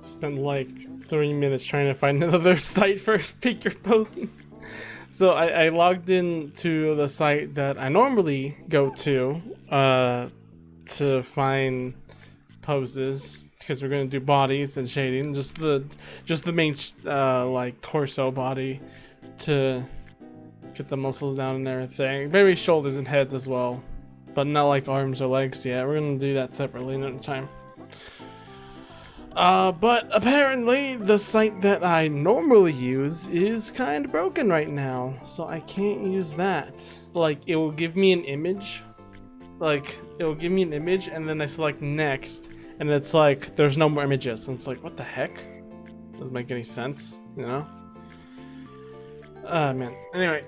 Spent like 3 minutes trying to find another site for figure posing. So I logged in to the site that I normally go to find poses, because we're gonna do bodies and shading, just the main like torso body to get the muscles down and everything. Maybe shoulders and heads as well, but not like arms or legs yet. We're gonna do that separately another time. But apparently the site that I normally use is kind of broken right now, so I can't use that. Like, it will give me an image, and then I select next, and it's like there's no more images, and it's like, what the heck? Doesn't make any sense, you know? Man. Anyway,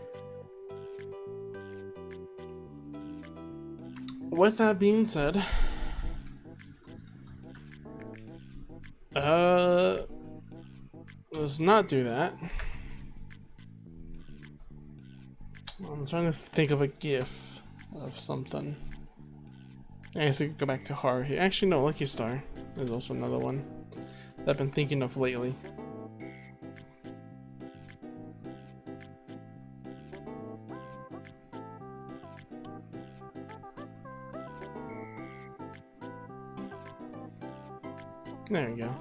with that being said, let's not do that. I'm trying to think of a GIF of something. I guess I could go back to horror here. Actually, no, Lucky Star is also another one that I've been thinking of lately. There we go.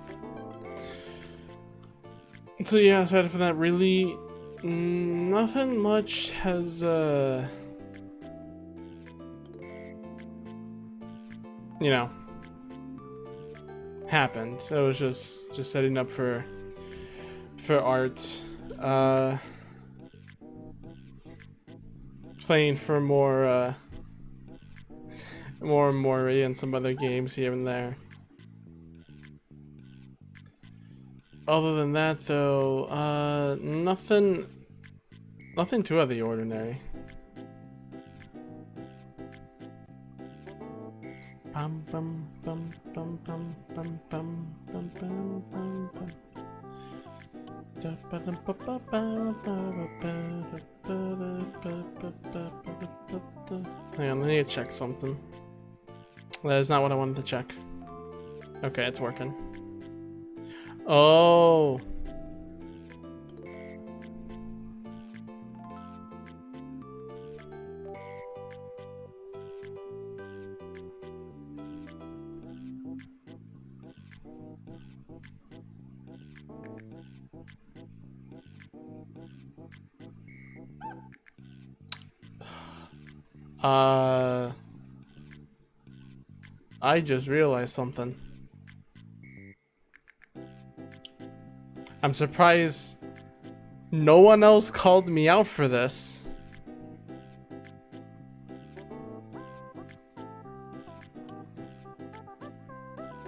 So yeah, aside from that, really, nothing much has, you know, happened. It was just setting up for art, playing for more Mori and some other games here and there. Other than that, though, nothing too out of the ordinary. Bum bum bum bum bum bum bum bum bum bum bum. Hang on, I need to check something. That is not what I wanted to check. Okay, it's working. Oh. I just realized something. I'm surprised no one else called me out for this.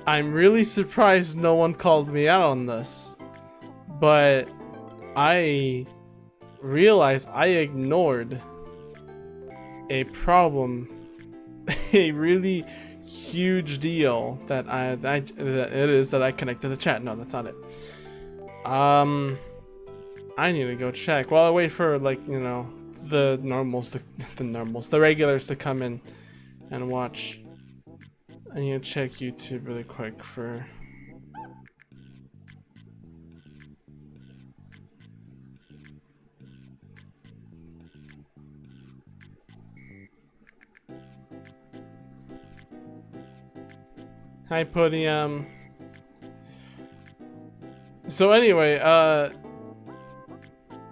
I'm really surprised no one called me out on this. But I realized I ignored a problem, a really huge deal that I connected the chat. No, that's not it. I need to go check while I wait for, like, you know, the regulars to come in and watch. I need to check YouTube really quick for. Hi, Podium. So anyway, I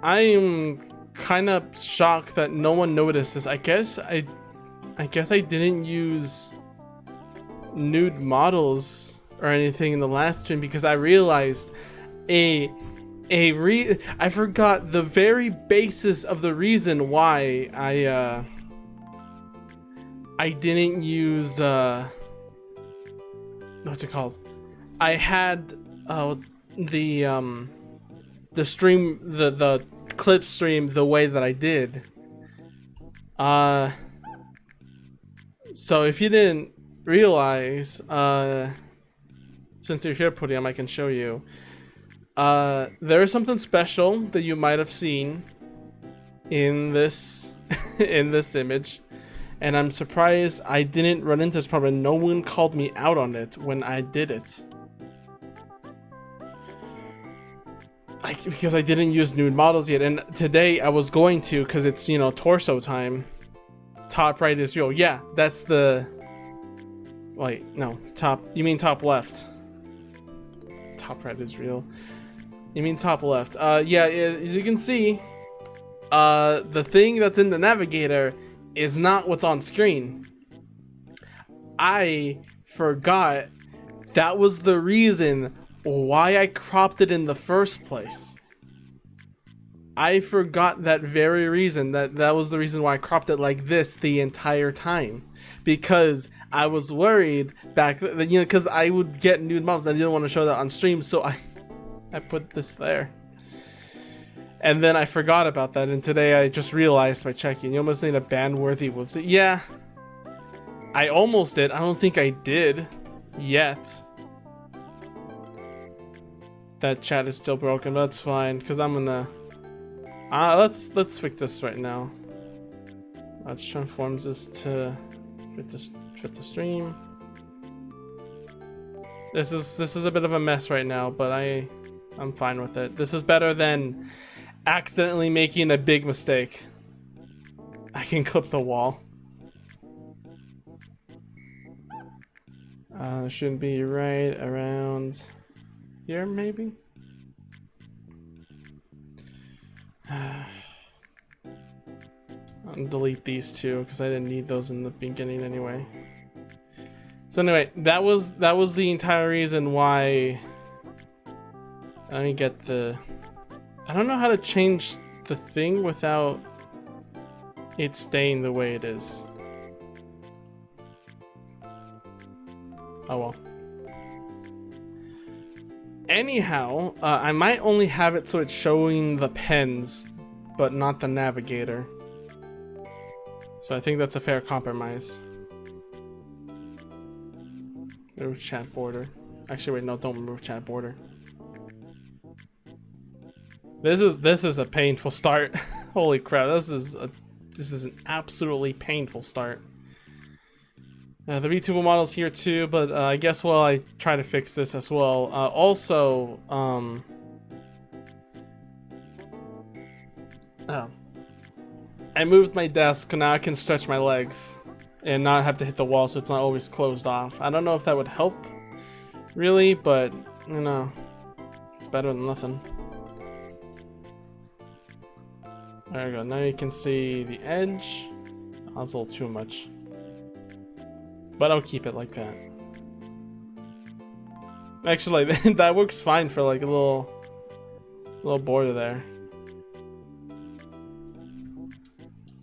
am kind of shocked that no one noticed this. I guess I didn't use nude models or anything in the last stream because I realized I forgot the very basis of the reason why I didn't use what's it called? I had the stream, the clip stream the way that I did. So if you didn't realize, since you're here, Podium, I can show you. There is something special that you might have seen in this in this image, and I'm surprised I didn't run into this problem. No one called me out on it when I did it. because I didn't use nude models yet, and today I was going to, because it's, you know, torso time. Top right is real. Yeah, that's the... Wait, no. You mean top left. Top right is real. You mean top left. Yeah, as you can see, the thing that's in the navigator is not what's on screen. I forgot that was the reason why I cropped it in the first place. I forgot that very reason. That was the reason why I cropped it like this the entire time. Because I was worried back, you know, because I would get nude models and I didn't want to show that on stream, so I put this there. And then I forgot about that, and today I just realized by checking. You almost need a ban-worthy website. Yeah, I almost did. I don't think I did yet. That chat is still broken, but that's fine, because I'm gonna... let's fix this right now. Let's transform this to fit the stream. This is a bit of a mess right now, but I'm fine with it. This is better than accidentally making a big mistake. I can clip the wall. Shouldn't be right around here, maybe? I'll delete these two because I didn't need those in the beginning anyway. So anyway, that was the entire reason why. Let me get the... I don't know how to change the thing without it staying the way it is. Oh well. Anyhow, I might only have it so it's showing the pens, but not the navigator. So I think that's a fair compromise. Remove chat border. Actually, wait, no, don't remove chat border. This is a painful start. Holy crap! This is an absolutely painful start. The VTuber model's here too, but I guess while I try to fix this as well. Also, oh, I moved my desk, now I can stretch my legs and not have to hit the wall, so it's not always closed off. I don't know if that would help, really, but you know, it's better than nothing. There we go. Now you can see the edge. That's a little too much. But I'll keep it like that. Actually, that works fine for like a little border there.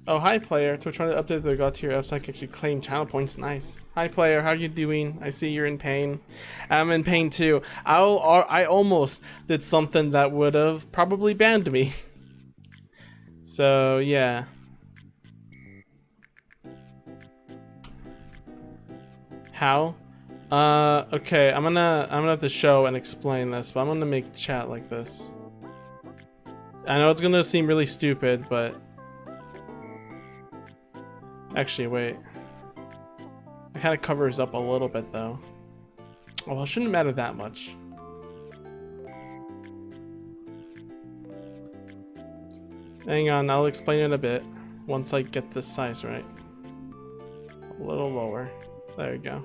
Oh, hi player. Twitch trying to update their god tier apps so I can actually claim channel points. Nice. Hi player, how you doing? I see you're in pain. I'm in pain too. I almost did something that would have probably banned me. So yeah. How? Okay, I'm gonna have to show and explain this, but I'm gonna make chat like this. I know it's gonna seem really stupid, but actually, wait. It kind of covers up a little bit though. Well, it shouldn't matter that much. Hang on, I'll explain it a bit once I get this size right. A little lower. There you go.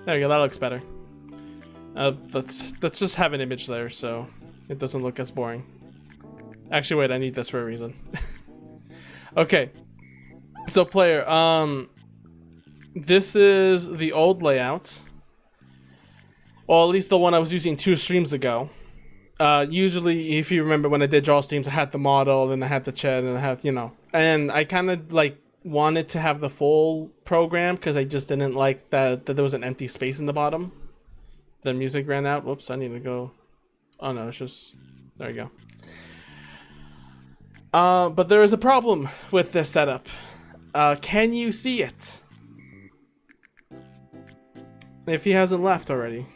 There you go, that looks better. Let's just have an image there so it doesn't look as boring. Actually, wait, I need this for a reason. Okay. So player, this is the old layout. Well, at least the one I was using 2 streams ago. Usually, if you remember when I did draw streams, I had the model, and I had the chat, and I had, you know. And I kind of, like, wanted to have the full program, because I just didn't like that there was an empty space in the bottom. The music ran out. Whoops, I need to go. Oh, no, it's just... There you go. But there is a problem with this setup. Can you see it? If he hasn't left already.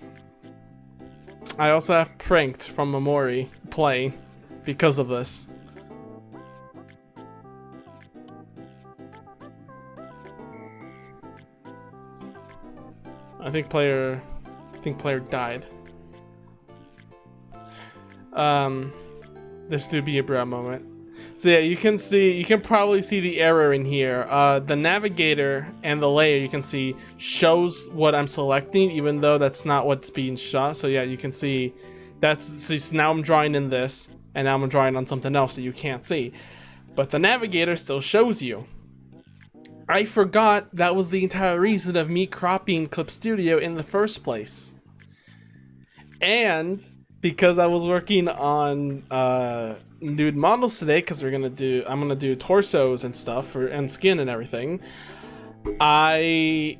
I also have Pranked from Momori playing because of this. I think player died. This do be a bro moment. So yeah, you can probably see the error in here. The navigator and the layer you can see shows what I'm selecting, even though that's not what's being shot. So yeah, you can see so now I'm drawing in this, and now I'm drawing on something else that you can't see. But the navigator still shows you. I forgot that was the entire reason of me cropping Clip Studio in the first place. And because I was working on nude models today, because I'm gonna do torsos and stuff and skin and everything, I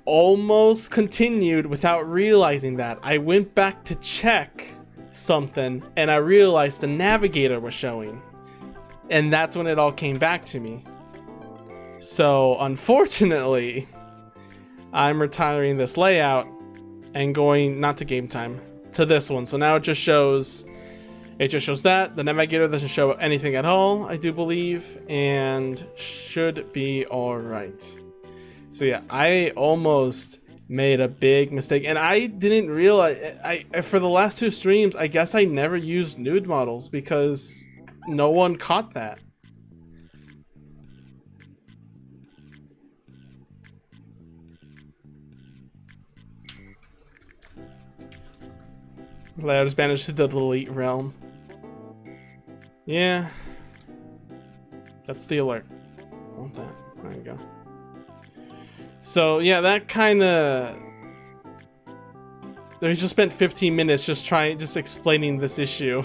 almost continued without realizing that. I went back to check something and I realized the navigator was showing, and that's when it all came back to me. So unfortunately, I'm retiring this layout and going not to game time, to this one. So now it just shows that the navigator doesn't show anything at all, I do believe, and should be all right. So yeah, I almost made a big mistake, and I didn't realize. I for the last 2 streams, I guess I never used nude models because no one caught that. I just managed to delete realm. Yeah, that's the alert. I want that. There you go. So yeah, that kind of. They just spent 15 minutes just explaining this issue.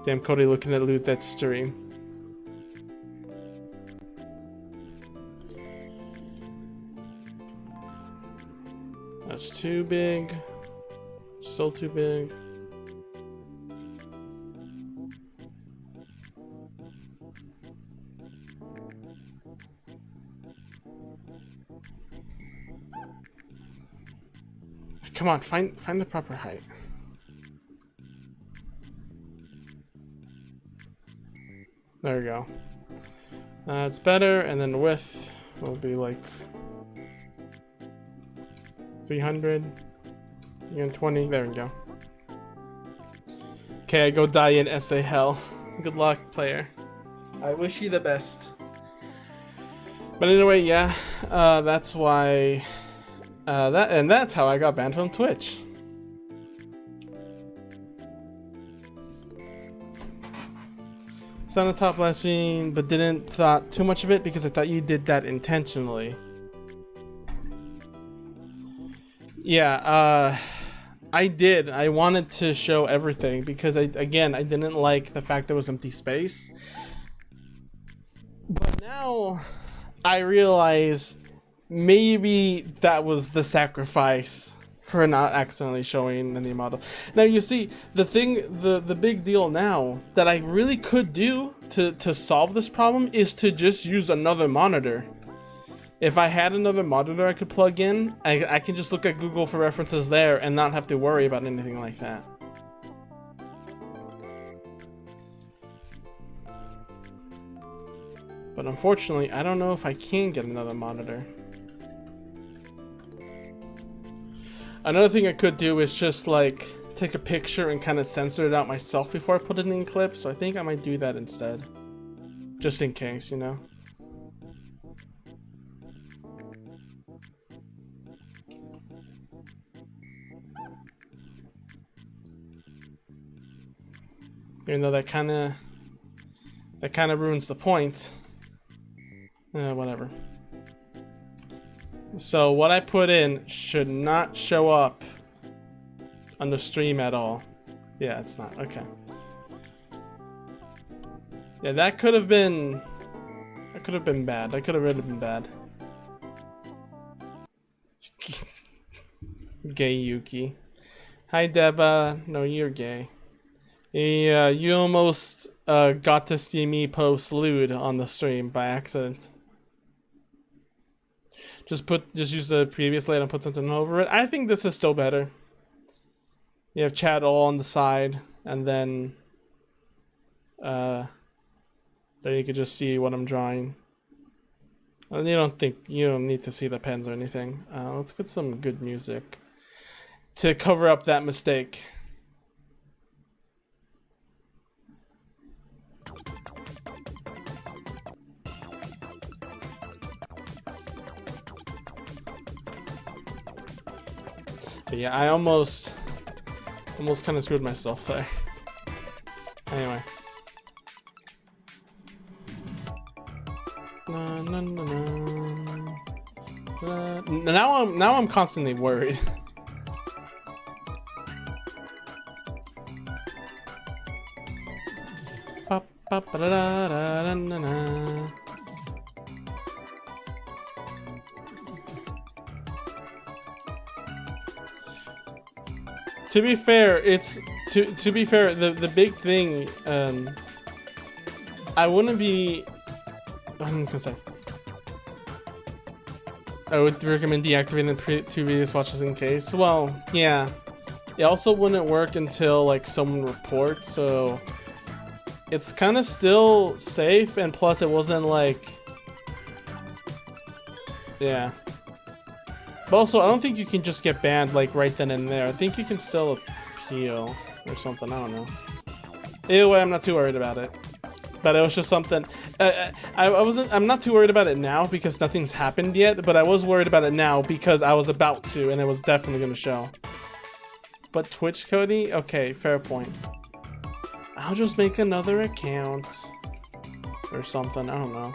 Damn, Cody looking at Luzet's stream. That's too big. Still too big. Come on, find the proper height. There we go. It's better, and then width will be like 300. 20. There we go. Okay, I go die in SA hell. Good luck, player. I wish you the best. But anyway, yeah, that's why. That's how I got banned from Twitch. It's on the top last stream, but didn't thought too much of it because I thought you did that intentionally. Yeah, I did. I wanted to show everything because I didn't like the fact there was empty space. But now I realize maybe that was the sacrifice for not accidentally showing the new model. Now you see, the big deal now that I really could do to solve this problem is to just use another monitor. If I had another monitor I could plug in, I can just look at Google for references there and not have to worry about anything like that. But unfortunately, I don't know if I can get another monitor. Another thing I could do is just like take a picture and kind of censor it out myself before I put it in clip. So I think I might do that instead. Just in case, you know. Even though that kind of ruins the point. Whatever. So what I put in should not show up on the stream at all. Yeah, it's not. Okay. Yeah, that could have been bad. That could have really been bad. Gay Yuki. Hi Deba. No, you're gay. Yeah, you almost got to see me post lewd on the stream by accident. Just use the previous layer and put something over it. I think this is still better. You have chat all on the side, and then you can just see what I'm drawing. And you don't need to see the pens or anything. Let's get some good music to cover up that mistake. But yeah, I almost kind of screwed myself there. Anyway. Now I'm constantly worried. To be fair, to be fair, the big thing, I wouldn't be. I'm gonna say. I would recommend deactivating the previous watches in case. Well, yeah. It also wouldn't work until like someone reports, so it's kind of still safe, and plus it wasn't like, yeah. But also, I don't think you can just get banned like right then and there. I think you can still appeal or something. I don't know. Either way, I'm not too worried about it. But it was just something. I'm not too worried about it now because nothing's happened yet. But I was worried about it now because I was about to, and it was definitely gonna show. But Twitch, Cody? Okay, fair point. I'll just make another account or something. I don't know.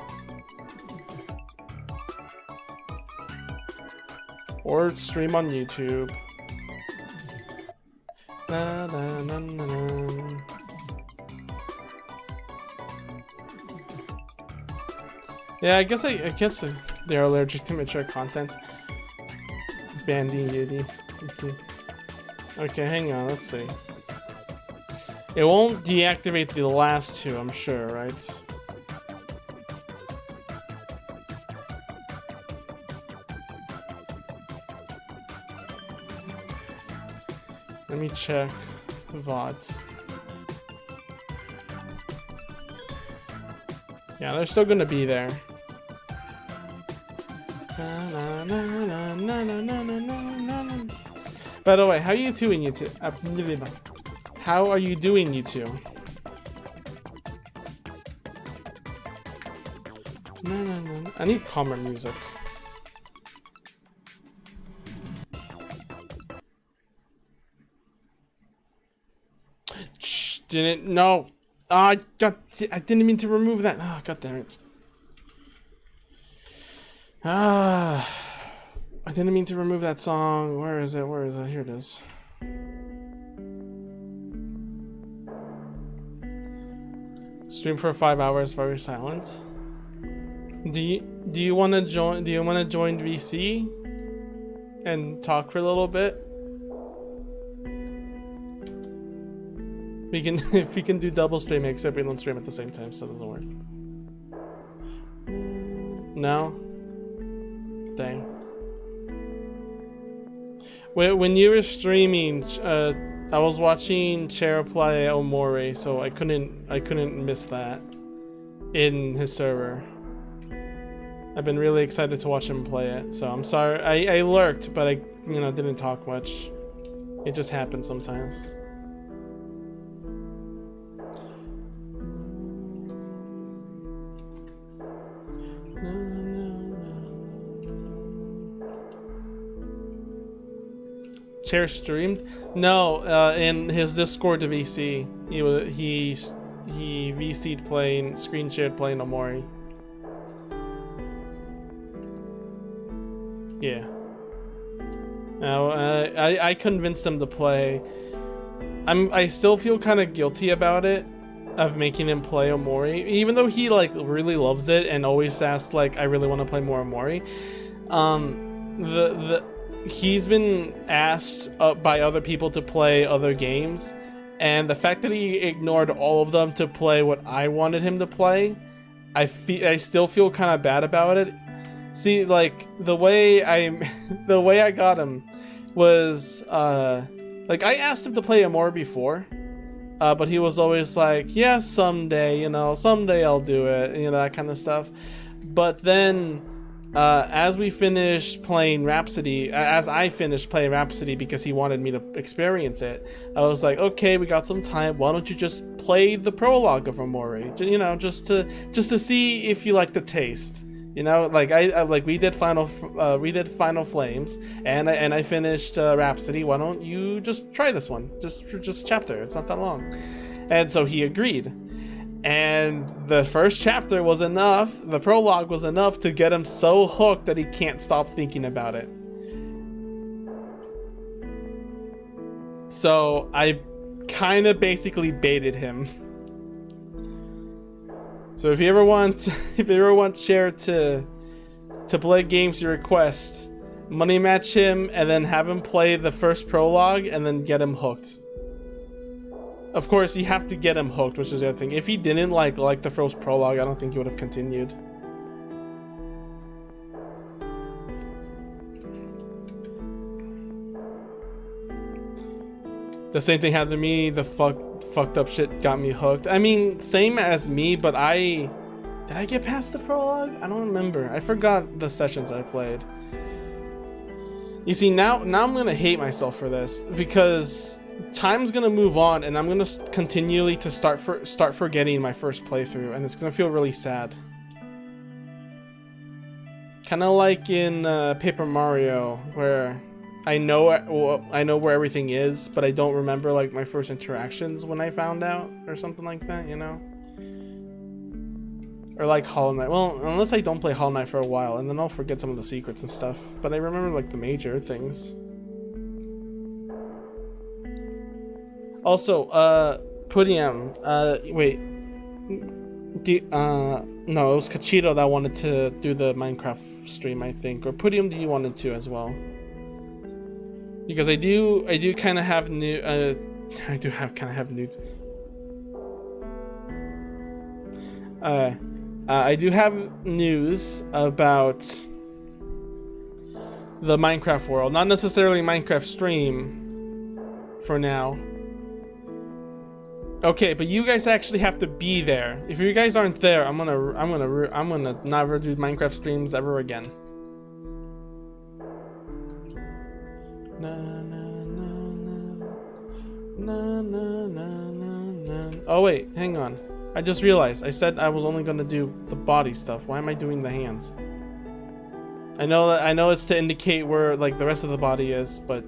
Or stream on YouTube. Na, na, na, na, na. Yeah, I guess they're allergic to mature content. Bandy Yeti. Okay, hang on, let's see. It won't deactivate the last two, I'm sure, right? Let me check VODs. Yeah, they're still gonna be there. By the way, how are you doing, you two? How are you doing, you two? I need calmer music. Shh, didn't no. I didn't mean to remove that. Oh, god damn it. I didn't mean to remove that song. Where is it? Where is it? Here it is. Stream for 5 hours, very silent. Do you want to join? Do you want to join VC and talk for a little bit? We can if we can do double stream, except we don't stream at the same time, so it doesn't work. No. Dang. When you were streaming, I was watching Chair play Omori, so I couldn't miss that in his server. I've been really excited to watch him play it, so I'm sorry. I lurked, but I didn't talk much. It just happens sometimes. Chair streamed? No, in his Discord to VC, he VC'd playing, screen shared playing Omori. Yeah. Now I convinced him to play. I still feel kind of guilty about it, of making him play Omori, even though he like really loves it and always asks like I really want to play more Omori. He's been asked by other people to play other games, and the fact that he ignored all of them to play what I wanted him to play, I still feel kind of bad about it. See, like the way I got him was like I asked him to play Omori before, but he was always like, yeah, someday, someday I'll do it, that kind of stuff. But then as we finished playing Rhapsody, as I finished playing Rhapsody because he wanted me to experience it, I was like, okay, we got some time. Why don't you just play the prologue of Omori? Just to see if you like the taste, You know, like like we did Final Flames, and I finished Rhapsody. Why don't you just try this one? Just a chapter. It's not that long. And so he agreed. And the first chapter was enough. The prologue was enough to get him so hooked that he can't stop thinking about it. So I kind of basically baited him. So if you ever want Jared to play games you request, money match him and then have him play the first prologue and then get him hooked. Of course, you have to get him hooked, which is the other thing. If he didn't like the first prologue, I don't think he would have continued. The same thing happened to me. The fucked up shit got me hooked. I mean, same as me, but did I get past the prologue? I don't remember. I forgot the sessions I played. You see, now I'm gonna hate myself for this because time's gonna move on, and I'm gonna continually to start forgetting my first playthrough, and it's gonna feel really sad. Kind of like in Paper Mario, where I know where everything is, but I don't remember like my first interactions when I found out, or something like that, you know? Or like Hollow Knight. Well, unless I don't play Hollow Knight for a while, and then I'll forget some of the secrets and stuff. But I remember like the major things. Also, Pudium, wait. No, it was Kachito that wanted to do the Minecraft stream, I think. Or Pudium, you wanted to as well. Because I do kind of have nudes. I do have news about the Minecraft world. Not necessarily Minecraft stream for now. Okay, but you guys actually have to be there. If you guys aren't there, I'm gonna never do Minecraft streams ever again. Na, na, na, na, na, na, na. Oh wait, hang on. I just realized I said I was only gonna do the body stuff. Why am I doing the hands? I know it's to indicate where like the rest of the body is, but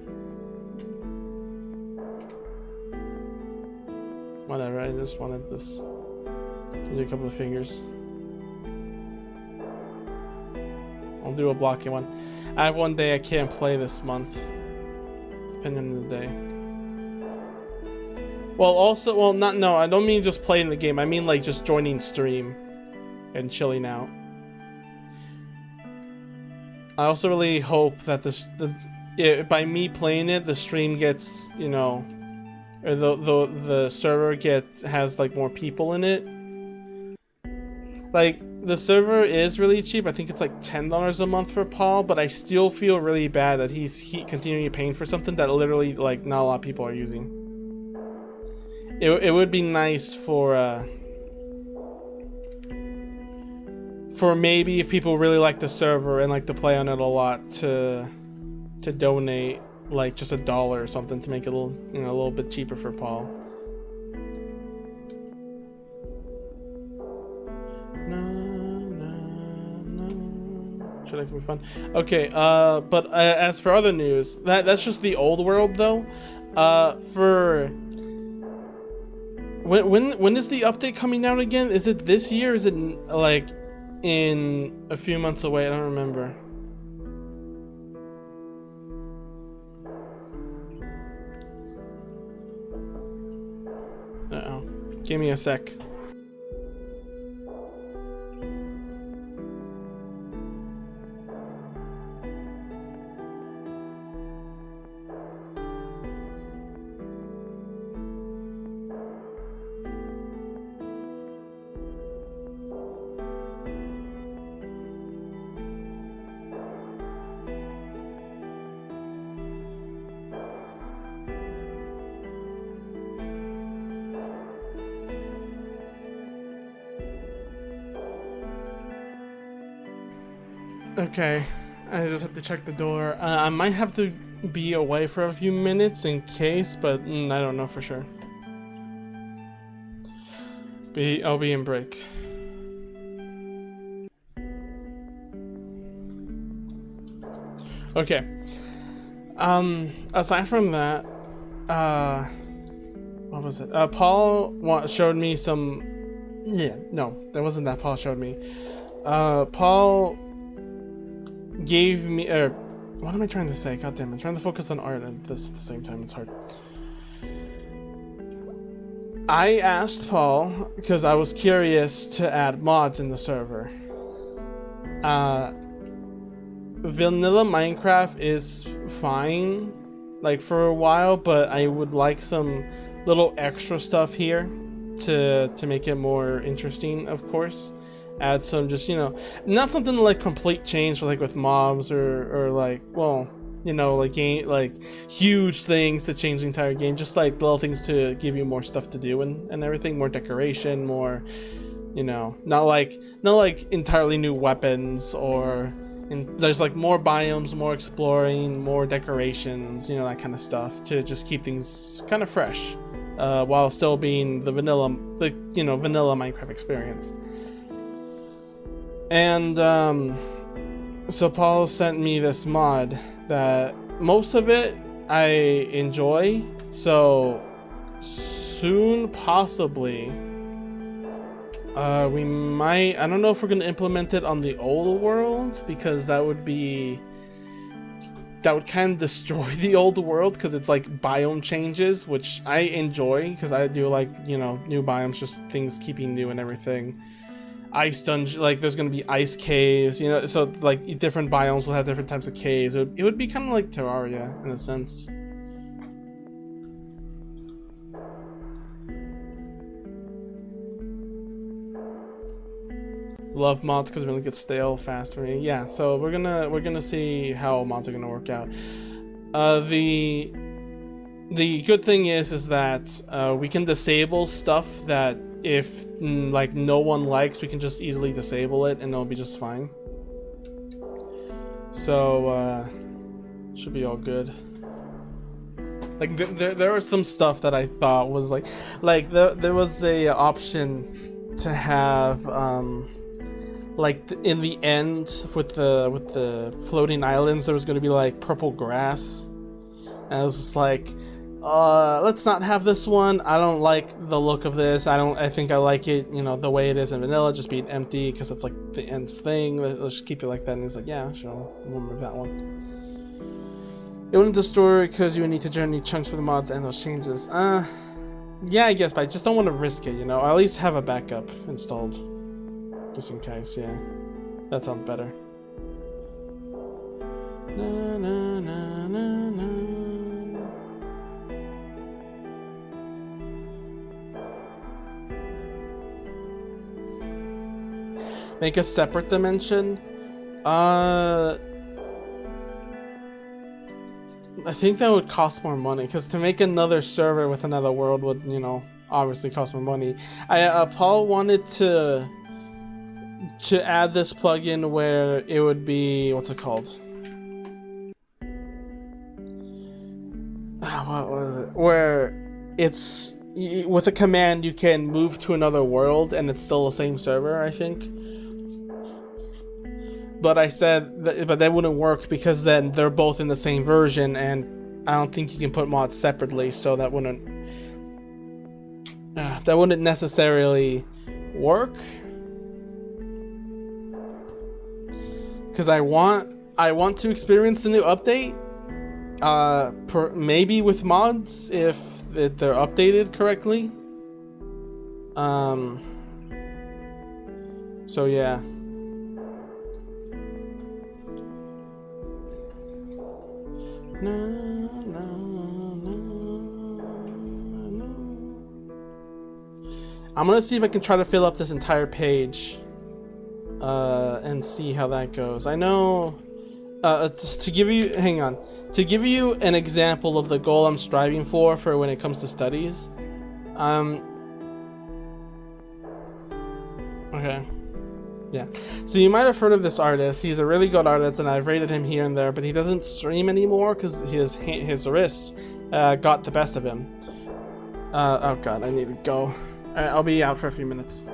whatever. I just wanted this to do a couple of fingers. I'll do a blocking one. I have one day I can't play this month, depending on the day. Well, also, well, no, I don't mean just playing the game. I mean like just joining stream and chilling out. I also really hope that by me playing it, the stream gets, you know, or the server has like more people in it. Like the server is really cheap. I think it's like $10 a month for Paul, but I still feel really bad that he's continuing paying for something that literally like not a lot of people are using. It would be nice for maybe if people really like the server and like to play on it a lot to donate like just $1 or something to make it a little bit cheaper for Paul. Should I be fun? Okay, but as for other news, that's just the old world though. For when is the update coming out again? Is it this year? Is it like in a few months away? I don't remember. Uh-oh. Give me a sec. Okay, I just have to check the door. I might have to be away for a few minutes in case, but I don't know for sure. I'll be in break. Okay. Aside from that, what was it? Paul showed me some. Yeah, no, that wasn't that Paul showed me. Paul gave me. What am I trying to say? God damn, I'm trying to focus on art and this at the same time. It's hard. I asked Paul because I was curious to add mods in the server. Vanilla Minecraft is fine, like for a while, but I would like some little extra stuff here to make it more interesting. Of course, add some, just, you know, not something like complete change like with mobs or like, well, you know, like game, like huge things to change the entire game, just like little things to give you more stuff to do and everything, more decoration, more, you know, not like entirely new weapons, or there's like more biomes, more exploring, more decorations, you know, that kind of stuff to just keep things kind of fresh, while still being the vanilla Minecraft experience. And so Paul sent me this mod that most of it I enjoy, so soon possibly we might, I don't know if we're going to implement it on the old world, because that would kind of destroy the old world, because it's like biome changes, which I enjoy because I do like, you know, new biomes, just things keeping new and everything. Ice dungeon, like there's going to be ice caves, you know, so like different biomes will have different types of caves. It would be kind of like Terraria in a sense. Love mods because it really gets stale fast for me. Yeah, so we're gonna see how mods are gonna work out. The good thing is that we can disable stuff that if like no one likes, we can just easily disable it and it'll be just fine. So should be all good. Like there was some stuff that I thought was like there was a option to have like in the end with the floating islands, there was going to be like purple grass, and I was just like, let's not have this one. I don't like the look of this. I think I like it, you know, the way it is in vanilla, just being empty, because it's like the ends thing. Let's just keep it like that. And he's like, yeah, sure, we'll remove that one. It wouldn't destroy because you would need to generate chunks for the mods and those changes. Yeah, I guess, but I just don't want to risk it, you know. I at least have a backup installed. Just in case, yeah. That sounds better. Na, na, na, na, na. Make a separate dimension? I think that would cost more money, because to make another server with another world would, you know, obviously cost more money. Paul wanted to add this plugin where it would be, what's it called? What was it? Where it's with a command you can move to another world and it's still the same server, I think. But I said but that wouldn't work, because then they're both in the same version, and I don't think you can put mods separately, so that wouldn't necessarily work. Because I want to experience the new update, maybe with mods if they're updated correctly. So yeah. No, no, no, no. I'm gonna see if I can try to fill up this entire page. And see how that goes. I know, to give you an example of the goal I'm striving for when it comes to studies. Okay. Yeah. So you might have heard of this artist. He's a really good artist, and I've rated him here and there, but he doesn't stream anymore because his wrists got the best of him. Oh god, I need to go. I'll be out for a few minutes.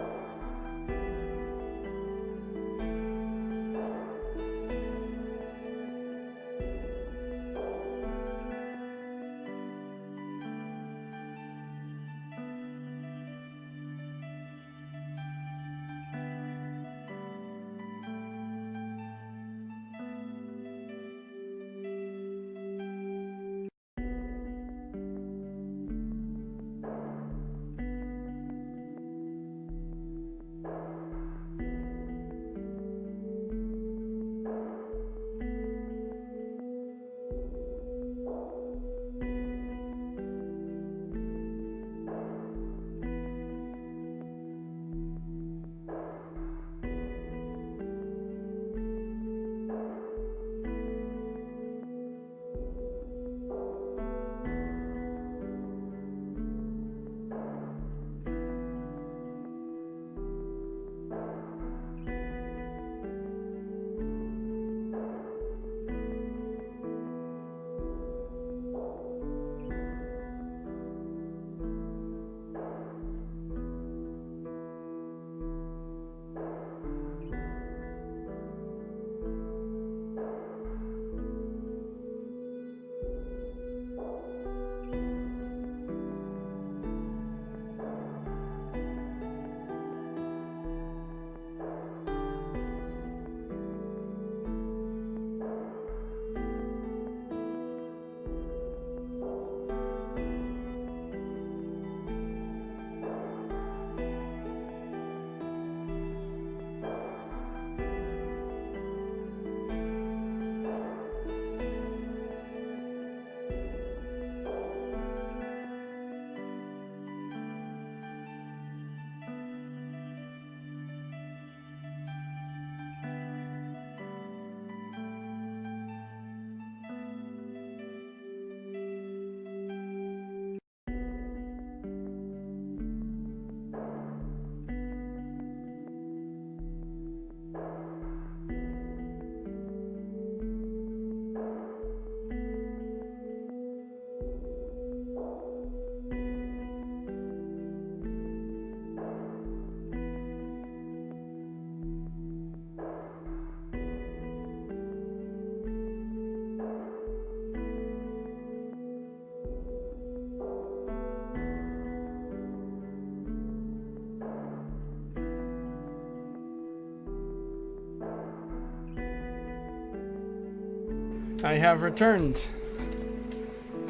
I have returned.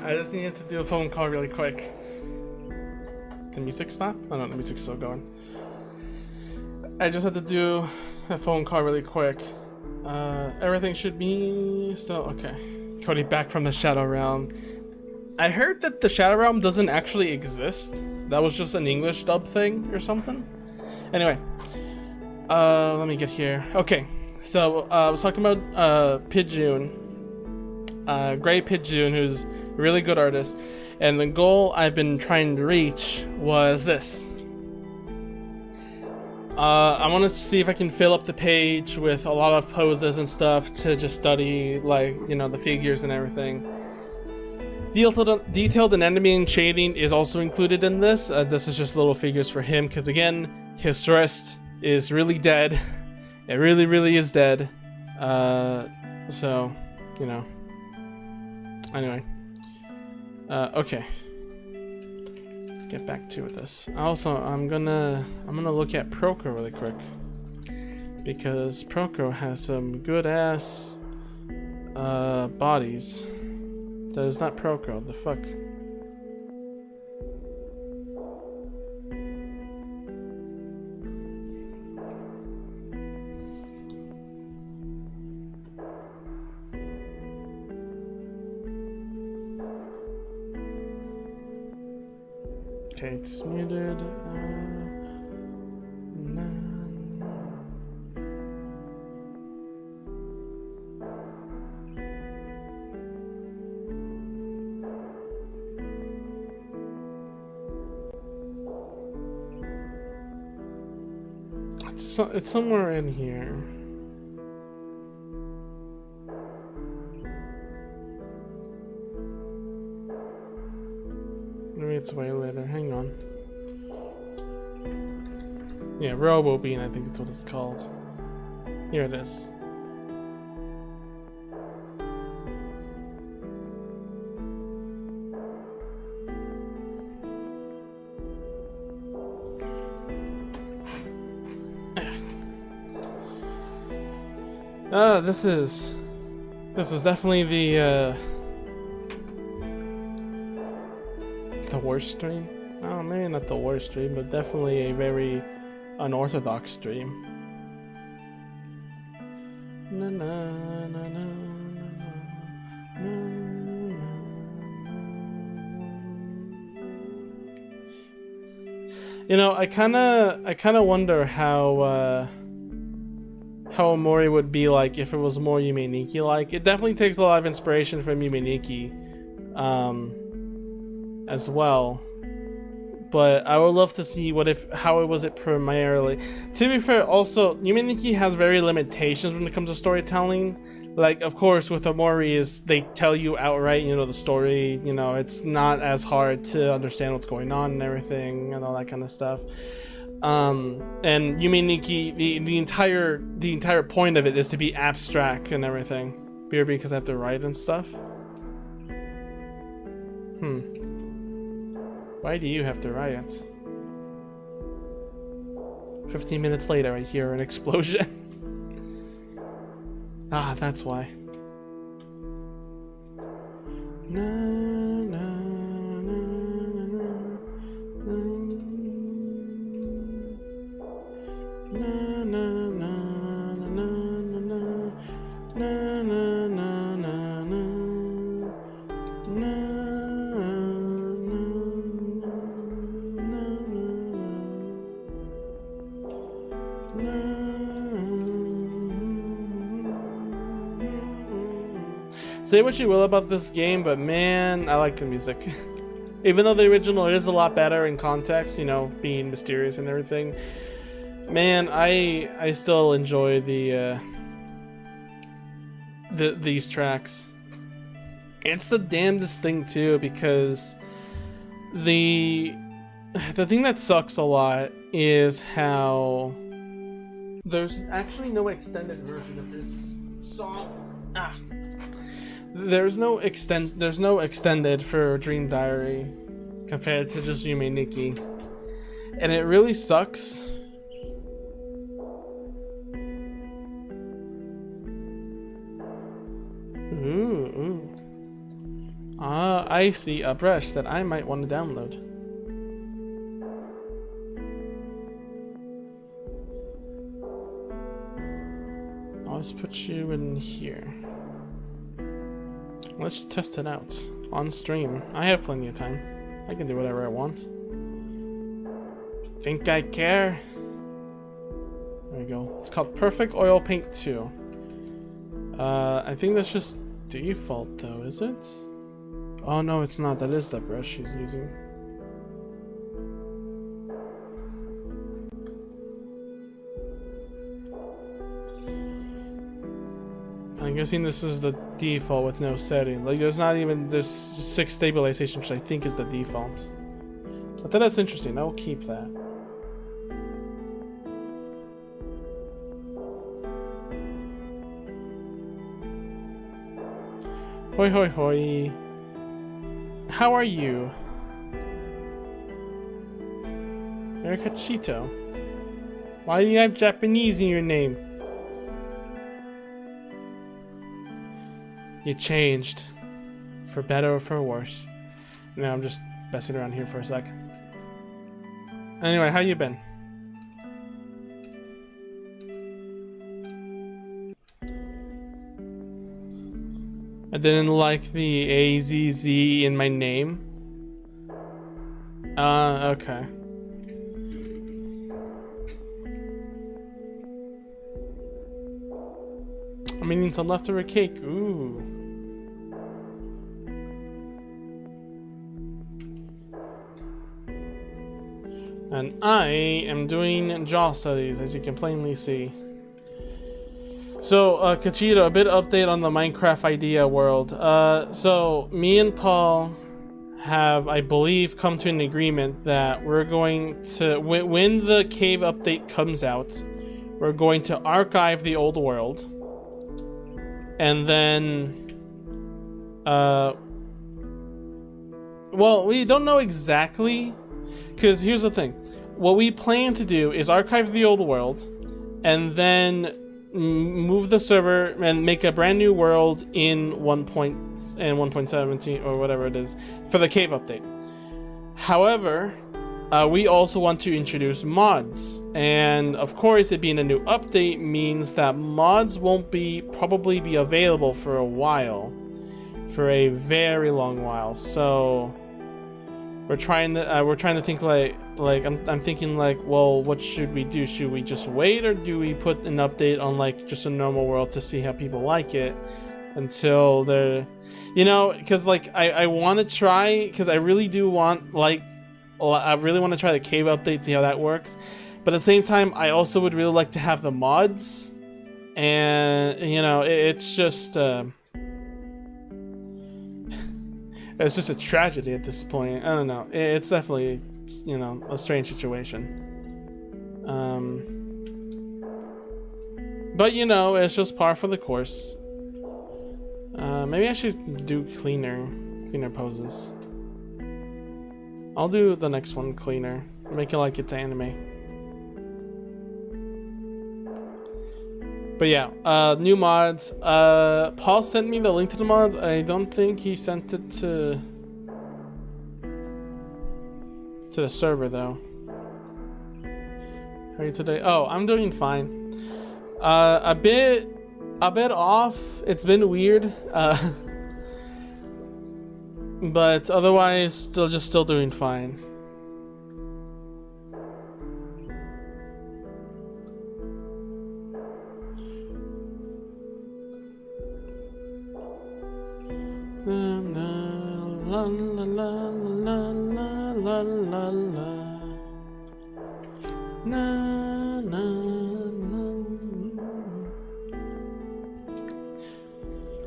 I just needed to do a phone call really quick. The music stop? Oh no, the music's still going. I just had to do a phone call really quick. Everything should be still okay. Cody back from the Shadow Realm. I heard that the Shadow Realm doesn't actually exist. That was just an English dub thing or something. Anyway, let me get here. Okay, so I was talking about Pidgeon, Gray Pidgeon, who's a really good artist, and the goal I've been trying to reach was this. I want to see if I can fill up the page with a lot of poses and stuff to just study, like, you know, the figures and everything. Detailed anatomy shading is also included in this. This is just little figures for him because, again, his wrist is really dead. It really, really is dead. So, you know. Anyway. Okay. Let's get back to this. Also, I'm gonna look at Proco really quick because Proco has some good ass bodies. That is not Proco. The fuck. Okay, it's muted. It's somewhere in here. Maybe it's way later. Hang on. Yeah, Robo Bean, I think that's what it's called. Here it is. This is definitely the worst stream. Oh, maybe not the worst stream, but definitely a very unorthodox stream. Na, na, na, na, na, na. You know, I kind of wonder how Omori would be like if it was more Yume Nikki like. It definitely takes a lot of inspiration from Yume Nikki as well, but I would love to see how it was primarily. To be fair, also Yume Nikki has very limitations when it comes to storytelling. Like, of course, with Omori is they tell you outright, you know, the story, you know, it's not as hard to understand what's going on and everything and all that kind of stuff. And Yume Nikki, the entire point of it is to be abstract and everything. Beer because I have to write and stuff. Why do you have to write? 15 minutes later, I hear an explosion. Ah, that's why. Na, na, na, na, na, na, na, na, na, na. Say what you will about this game, but man, I like the music. Even though the original is a lot better in context, you know, being mysterious and everything. Man, I still enjoy these tracks. It's the damnedest thing too, because the thing that sucks a lot is how there's actually no extended version of this song. There's no extended for Dream Diary compared to just Yume Nikki, and it really sucks. Ooh. I see a brush that I might want to download. I'll just put you in here. Let's test it out on stream. I have plenty of time. I can do whatever I want. Think I care? There we go. It's called Perfect Oil Paint 2. I think that's just default though, is it? Oh no, it's not. That is the brush she's using. I'm guessing this is the default with no settings. Like there's 6 stabilization, which I think is the default. I thought that's interesting. I'll keep that. Hoi hoi hoi. How are you? Erica Chito. Why do you have Japanese in your name? You changed. For better or for worse. No, I'm just messing around here for a sec. Anyway, how you been? I didn't like the AZZ in my name. Okay. I'm eating some leftover cake. Ooh. And I am doing jaw studies, as you can plainly see. So, Kachito, a bit update on the Minecraft idea world. So, me and Paul have, I believe, come to an agreement that we're going to, when the cave update comes out, we're going to archive the old world. And then, well, we don't know exactly, because here's the thing. What we plan to do is archive the old world, and then move the server and make a brand new world in 1.17 or whatever it is for the cave update. However, we also want to introduce mods, and of course it being a new update means that mods won't probably be available for a while, for a very long while. So we're trying to think like I'm thinking like, well, what should we do? Should we just wait, or do we put an update on like just a normal world to see how people like it until they're, you know, because like I want to try, because I really do want I really want to try the cave update, see how that works, but at the same time I also would really like to have the mods, and you know, it's just it's just a tragedy at this point. I don't know. It's definitely, you know, a strange situation. But you know, it's just par for the course. Maybe I should do cleaner poses. I'll do the next one cleaner. Make it like it's anime. But yeah, new mods. Paul sent me the link to the mods. I don't think he sent it to the server though. How are you today? Oh, I'm doing fine. A bit off. It's been weird. But otherwise, still doing fine. La la la la la la la la. Na na na.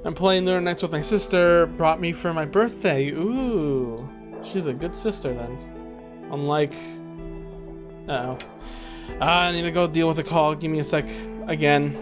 I'm playing Lunar Nights with my sister. Brought me for my birthday. Ooh, she's a good sister then. Unlike, uh oh, I need to go deal with the call. Give me a sec. Again.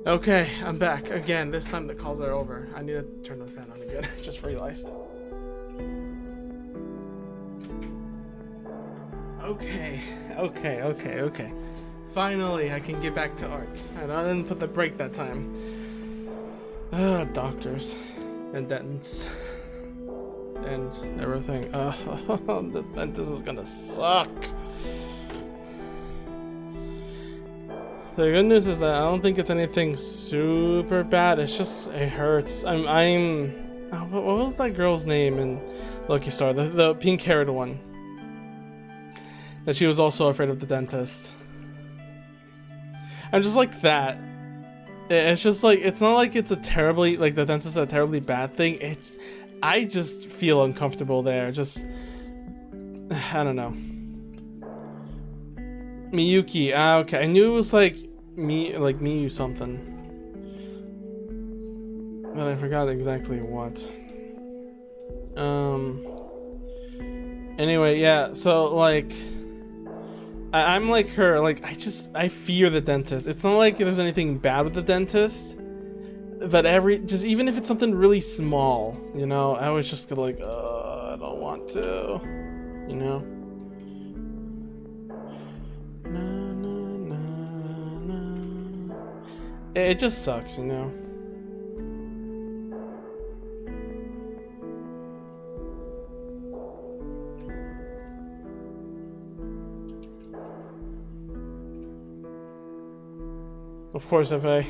Okay, I'm back again. This time the calls are over. I need to turn the fan on again. Just realized. Okay. Finally, I can get back to art. And I didn't put the break that time. Doctors and dentists and everything. The dentist is gonna suck. The good news is that I don't think it's anything super bad. It's just it hurts. What was that girl's name in Lucky Star? The pink-haired one. That she was also afraid of the dentist. I'm just like that. It's just like it's not like it's a terribly like the dentist is a terribly bad thing. I just feel uncomfortable there. Just I don't know. Miyuki, okay. I knew it was like Miyu something. But I forgot exactly what. Anyway, yeah, so like I'm like her, like I fear the dentist. It's not like there's anything bad with the dentist. But even if it's something really small, you know, I was just gonna like, I don't want to, you know. It just sucks, you know. Of course, if I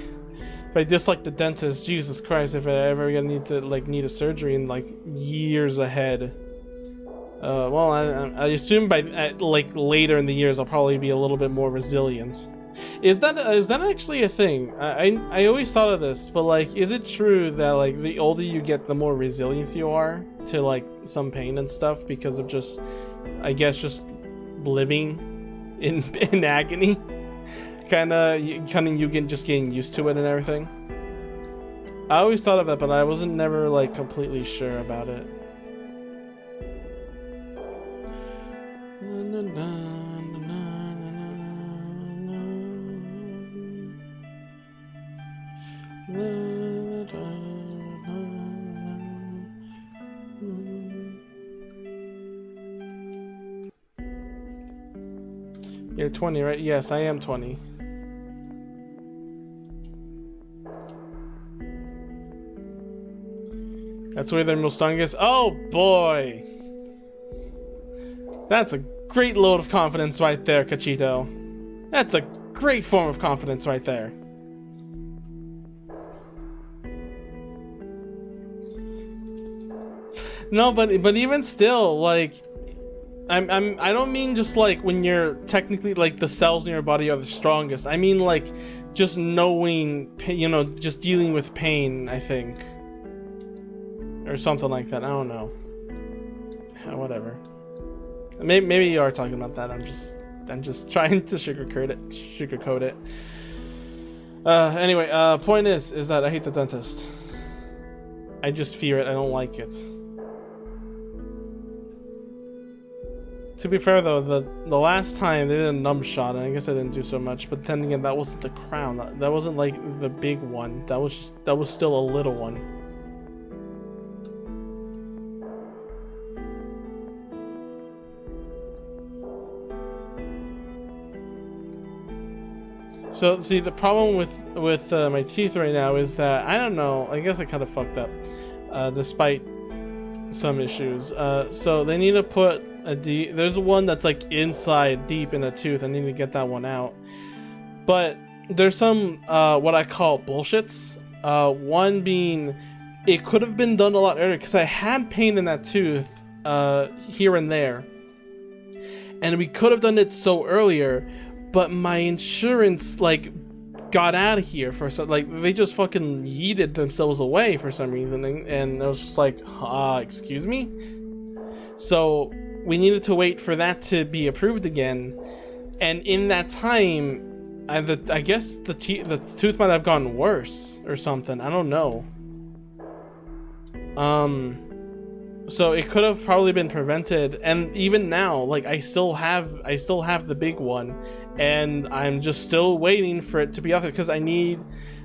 dislike the dentist, Jesus Christ, if I ever gonna need a surgery in like years ahead. Well, I assume by like later in the years I'll probably be a little bit more resilient. Is that actually a thing? I always thought of this, but like, is it true that like the older you get, the more resilient you are to like some pain and stuff because of just, I guess, just living in agony, kind of you getting used to it and everything? I always thought of that, but I wasn't never like completely sure about it. You're 20, right? Yes, I am 20. That's where they're most strongest. Oh boy! That's a great load of confidence right there, Cachito. That's a great form of confidence right there. No, but even still, like, I don't mean just like when you're technically like the cells in your body are the strongest. I mean like just knowing, you know, just dealing with pain, I think, or something like that. I don't know. Whatever. Maybe you are talking about that. I'm just trying to sugarcoat it. Anyway, point is that I hate the dentist. I just fear it. I don't like it. To be fair though, the last time they did a numb shot, and I guess I didn't do so much, but then again, that wasn't the crown. That wasn't like the big one. That was still a little one. So see, the problem with my teeth right now is that I don't know. I guess I kind of fucked up, despite some issues. So they need to put there's one that's like inside deep in the tooth. I need to get that one out. But there's some what I call bullshits. One being, it could have been done a lot earlier because I had pain in that tooth here and there, and we could have done it so earlier, but my insurance like got out of here for some, like they just fucking yeeted themselves away for some reason, and I was just like, excuse me. So we needed to wait for that to be approved again, and in that time, I guess the tooth might have gotten worse or something. I don't know. So it could have probably been prevented, and even now, like I still have the big one, and I'm just still waiting for it to be out there because I need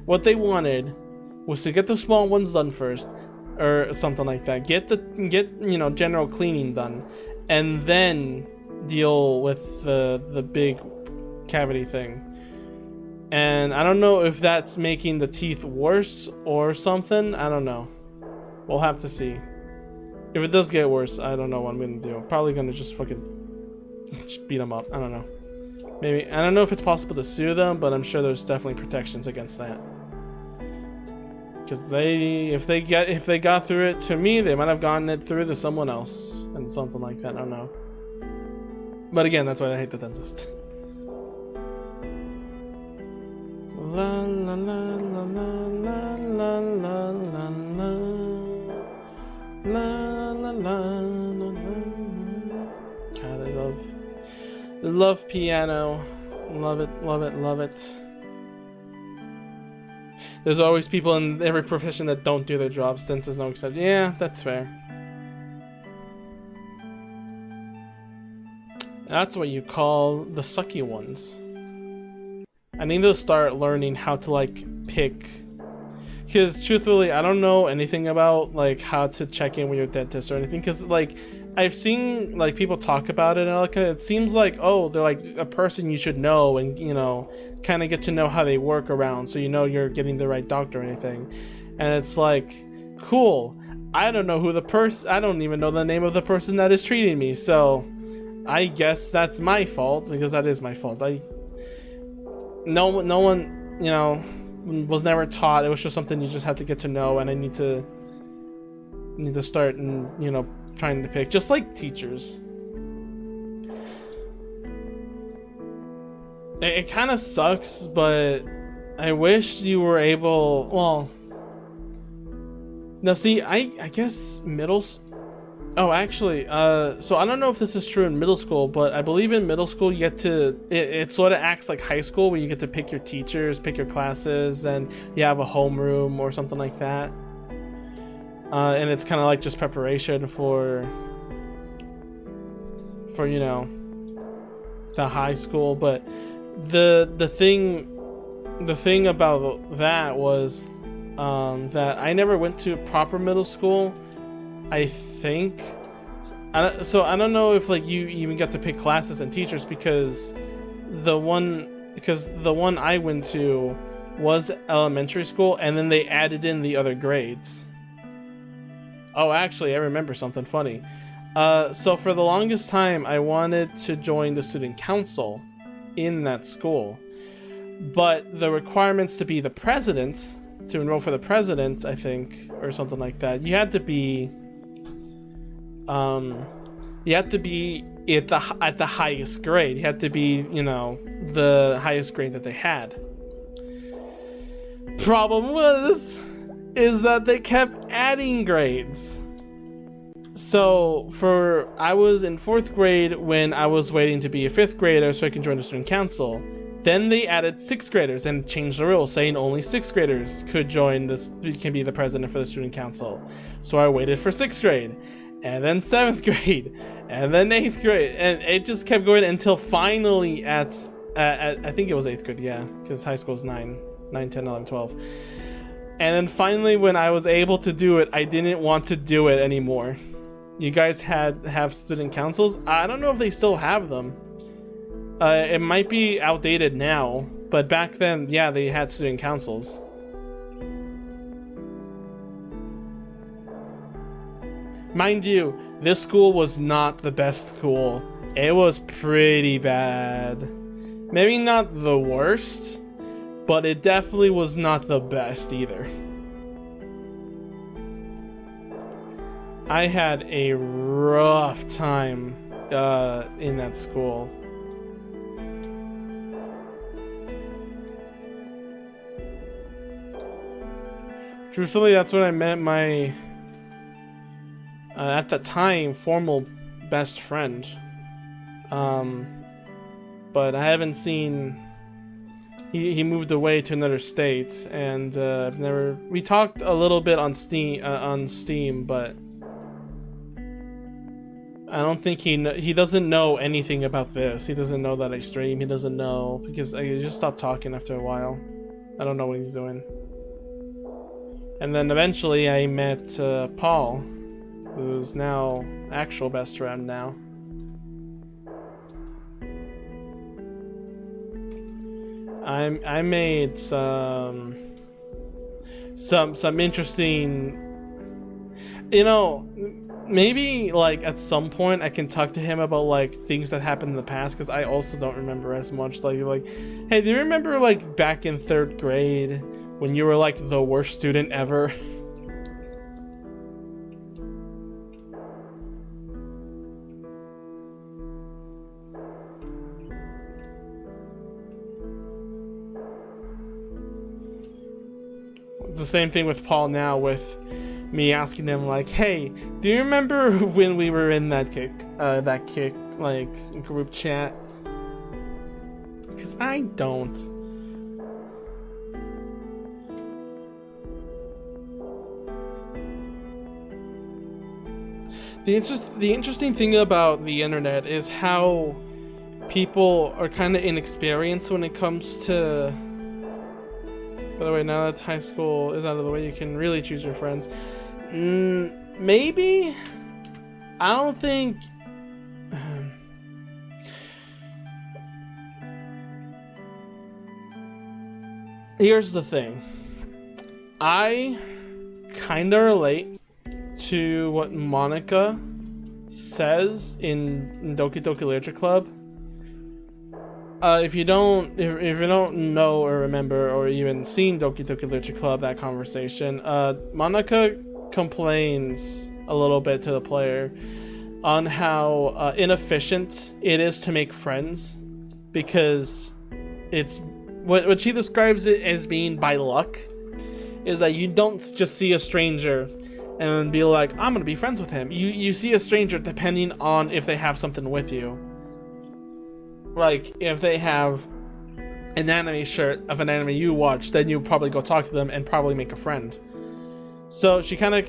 What they wanted was to get the small ones done first, or something like that. Get general cleaning done, and then deal with the big cavity thing. And I don't know if that's making the teeth worse or something. I don't know. We'll have to see. If it does get worse, I don't know what I'm gonna do. Probably gonna just fucking beat them up. I don't know. Maybe. I don't know if it's possible to sue them, but I'm sure there's definitely protections against that. Because if they got through it to me, they might have gotten it through to someone else and something like that. I don't know. But again, that's why I hate the dentist. La la la la la la la la la la la la. God, I love piano. Love it, love it, love it. There's always people in every profession that don't do their jobs. Dentists is no exception. Yeah, that's fair. That's what you call the sucky ones. I need to start learning how to like pick, because truthfully I don't know anything about like how to check in with your dentist or anything, because like I've seen like people talk about it and like, it seems like, oh, they're like a person you should know and, you know, kind of get to know how they work around, so you know you're getting the right doctor or anything. And it's like, cool, I don't know who the person, I don't even know the name of the person that is treating me, so I guess that's my fault, because that is my fault. No one, you know, was never taught. It was just something you just have to get to know, and I need to start and, you know, trying to pick, just like teachers. It kind of sucks, but I wish you were able, well, now see, I guess oh, actually, so I don't know if this is true in middle school, but I believe in middle school you get to, it sort of acts like high school, where you get to pick your teachers, pick your classes, and you have a homeroom or something like that. And it's kind of like just preparation for, you know, the high school. But the thing about that was that I never went to proper middle school, I think. So I don't know if like you even got to pick classes and teachers, because the one I went to was elementary school, and then they added in the other grades. Oh, actually, I remember something funny. So for the longest time, I wanted to join the student council in that school, but the requirements to be the president, to enroll for the president, I think, or something like that, you had to be at the highest grade. You had to be, you know, the highest grade that they had. Problem is that they kept adding grades. So I was in 4th grade when I was waiting to be a 5th grader so I can join the student council. Then they added 6th graders and changed the rules, saying only 6th graders could join this, can be the president for the student council. So I waited for 6th grade, and then 7th grade, and then 8th grade, and it just kept going until finally at I think it was 8th grade, yeah, because high school is 9, 10, 11, 12. And then finally, when I was able to do it, I didn't want to do it anymore. You guys have student councils? I don't know if they still have them. It might be outdated now, but back then, yeah, they had student councils. Mind you, this school was not the best school. It was pretty bad. Maybe not the worst, but it definitely was not the best either. I had a rough time in that school. Truthfully, that's when I met my, at the time, formal best friend. But I haven't seen... He moved away to another state, and I've never... We talked a little bit on Steam, but I don't think he doesn't know anything about this. He doesn't know that I stream. He doesn't know, because I just stopped talking after a while. I don't know what he's doing. And then eventually I met Paul, who's now actual best friend now. I made some interesting, you know, maybe like at some point I can talk to him about like things that happened in the past, because I also don't remember as much. Like, hey, do you remember like back in 3rd grade when you were like the worst student ever? It's the same thing with Paul now, with me asking him like, hey, do you remember when we were in that kick like group chat? Because I don't. The interesting thing about the internet is how people are kind of inexperienced when it comes to. By the way, now that high school is out of the way, you can really choose your friends. Maybe? I don't think... Here's the thing. I kind of relate to what Monica says in Doki Doki Literature Club. If you don't know or remember or even seen Doki Doki Literature Club, that conversation, Monica complains a little bit to the player on how inefficient it is to make friends, because it's what she describes it as being by luck, is that you don't just see a stranger and be like, I'm gonna be friends with him. You see a stranger depending on if they have something with you. Like, if they have an anime shirt of an anime you watch, then you probably go talk to them and probably make a friend. So she kind of,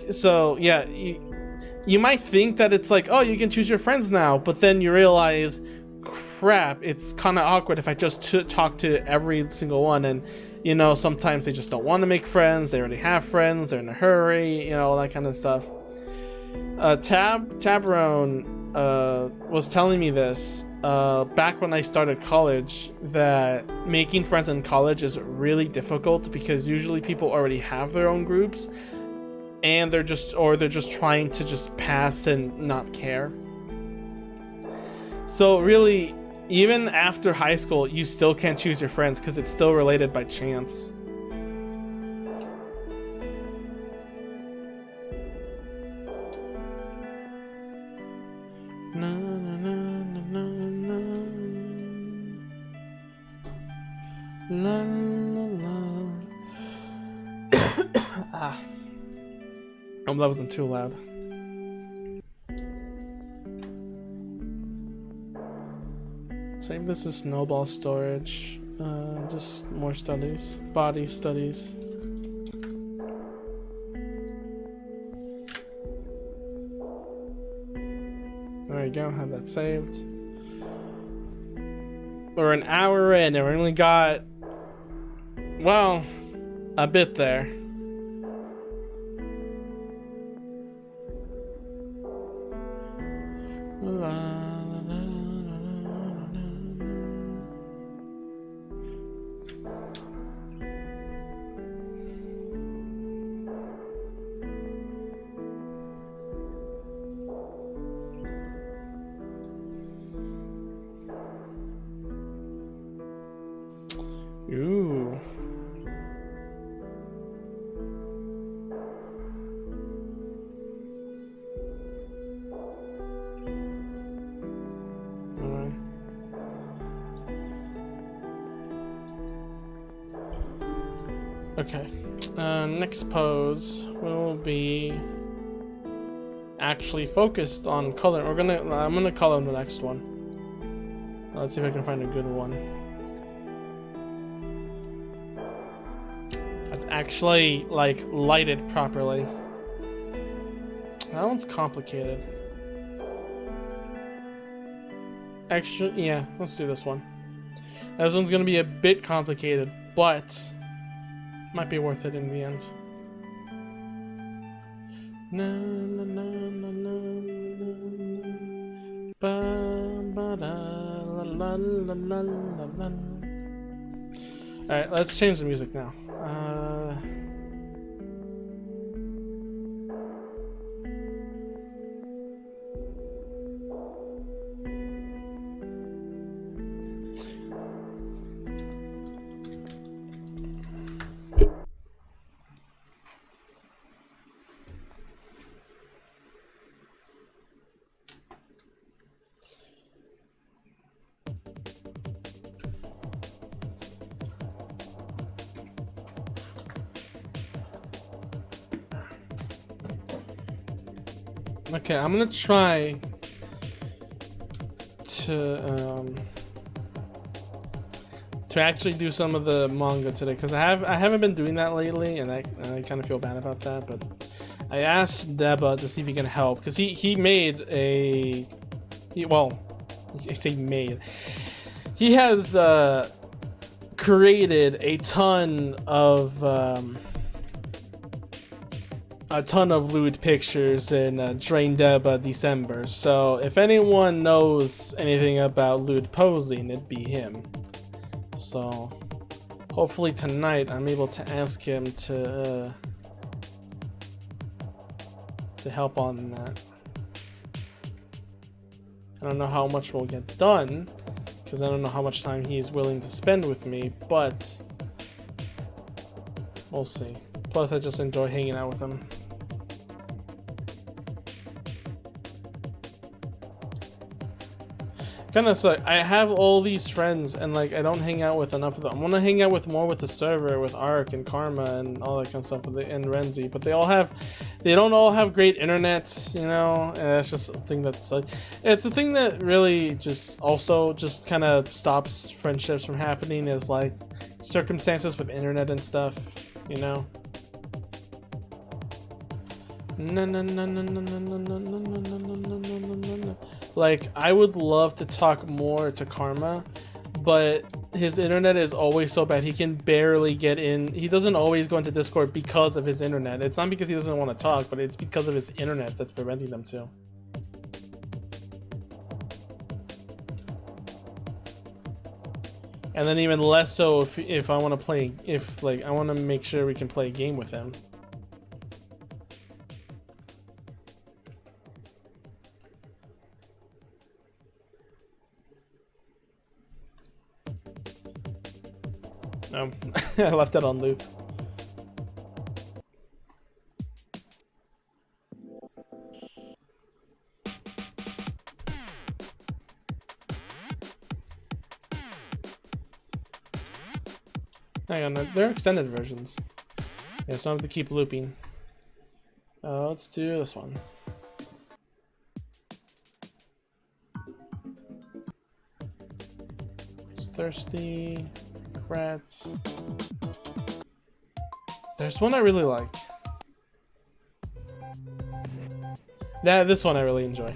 yeah, you might think that it's like, oh, you can choose your friends now, but then you realize, crap, it's kind of awkward if I just talk to every single one, and, you know, sometimes they just don't want to make friends, they already have friends, they're in a hurry, you know, all that kind of stuff. Tabrone was telling me this back when I started college, that making friends in college is really difficult because usually people already have their own groups, and they're just trying to just pass and not care. So really, even after high school, you still can't choose your friends because it's still related by chance. Na, na, na, na, na, na. La, la, la. Ah. Oh, that wasn't too loud. Save this as snowball storage. Just more studies. Body studies. There you go, have that saved. We're an hour in and we only got, well, a bit there. Ooh. Alright. Okay. Next pose will be actually focused on color. I'm gonna color the next one. Let's see if I can find a good one. That's actually like lighted properly. That one's complicated. Actually, yeah, let's do this one. This one's gonna be a bit complicated, but Might be worth it in the end. Na, na, na, na, na, na. Ba, ba, da, la, la, la, la, la, la. Alright, let's change the music now. Okay, I'm gonna try to actually do some of the manga today, because I haven't been doing that lately, and I kind of feel bad about that. But I asked Deba to see if he can help, because he made well, I say made. He has created a ton of lewd pictures in Drain Deba December. So if anyone knows anything about lewd posing, it'd be him. So hopefully tonight I'm able to ask him to help on that. I don't know how much we'll get done, because I don't know how much time he's willing to spend with me, but we'll see. Plus, I just enjoy hanging out with him. Kind of suck. I have all these friends, and like I don't hang out with enough of them. I want to hang out with more with the server, with Ark and Karma and all that kind of stuff, and Renzi. But they don't all have great internet, you know. And that's just a thing that's like, it's a thing that really just also just kind of stops friendships from happening. Is like circumstances with internet and stuff, you know. No. Like, I would love to talk more to Karma, but his internet is always so bad. He can barely get in. He doesn't always go into Discord because of his internet. It's not because he doesn't want to talk, but it's because of his internet that's preventing them to. And then even less so if I want to play, if like I want to make sure we can play a game with him. I left that on loop. Hang on, they're extended versions. Yeah, so I have to keep looping. Let's do this one. It's thirsty. Rats. There's one I really like. Yeah, this one I really enjoy.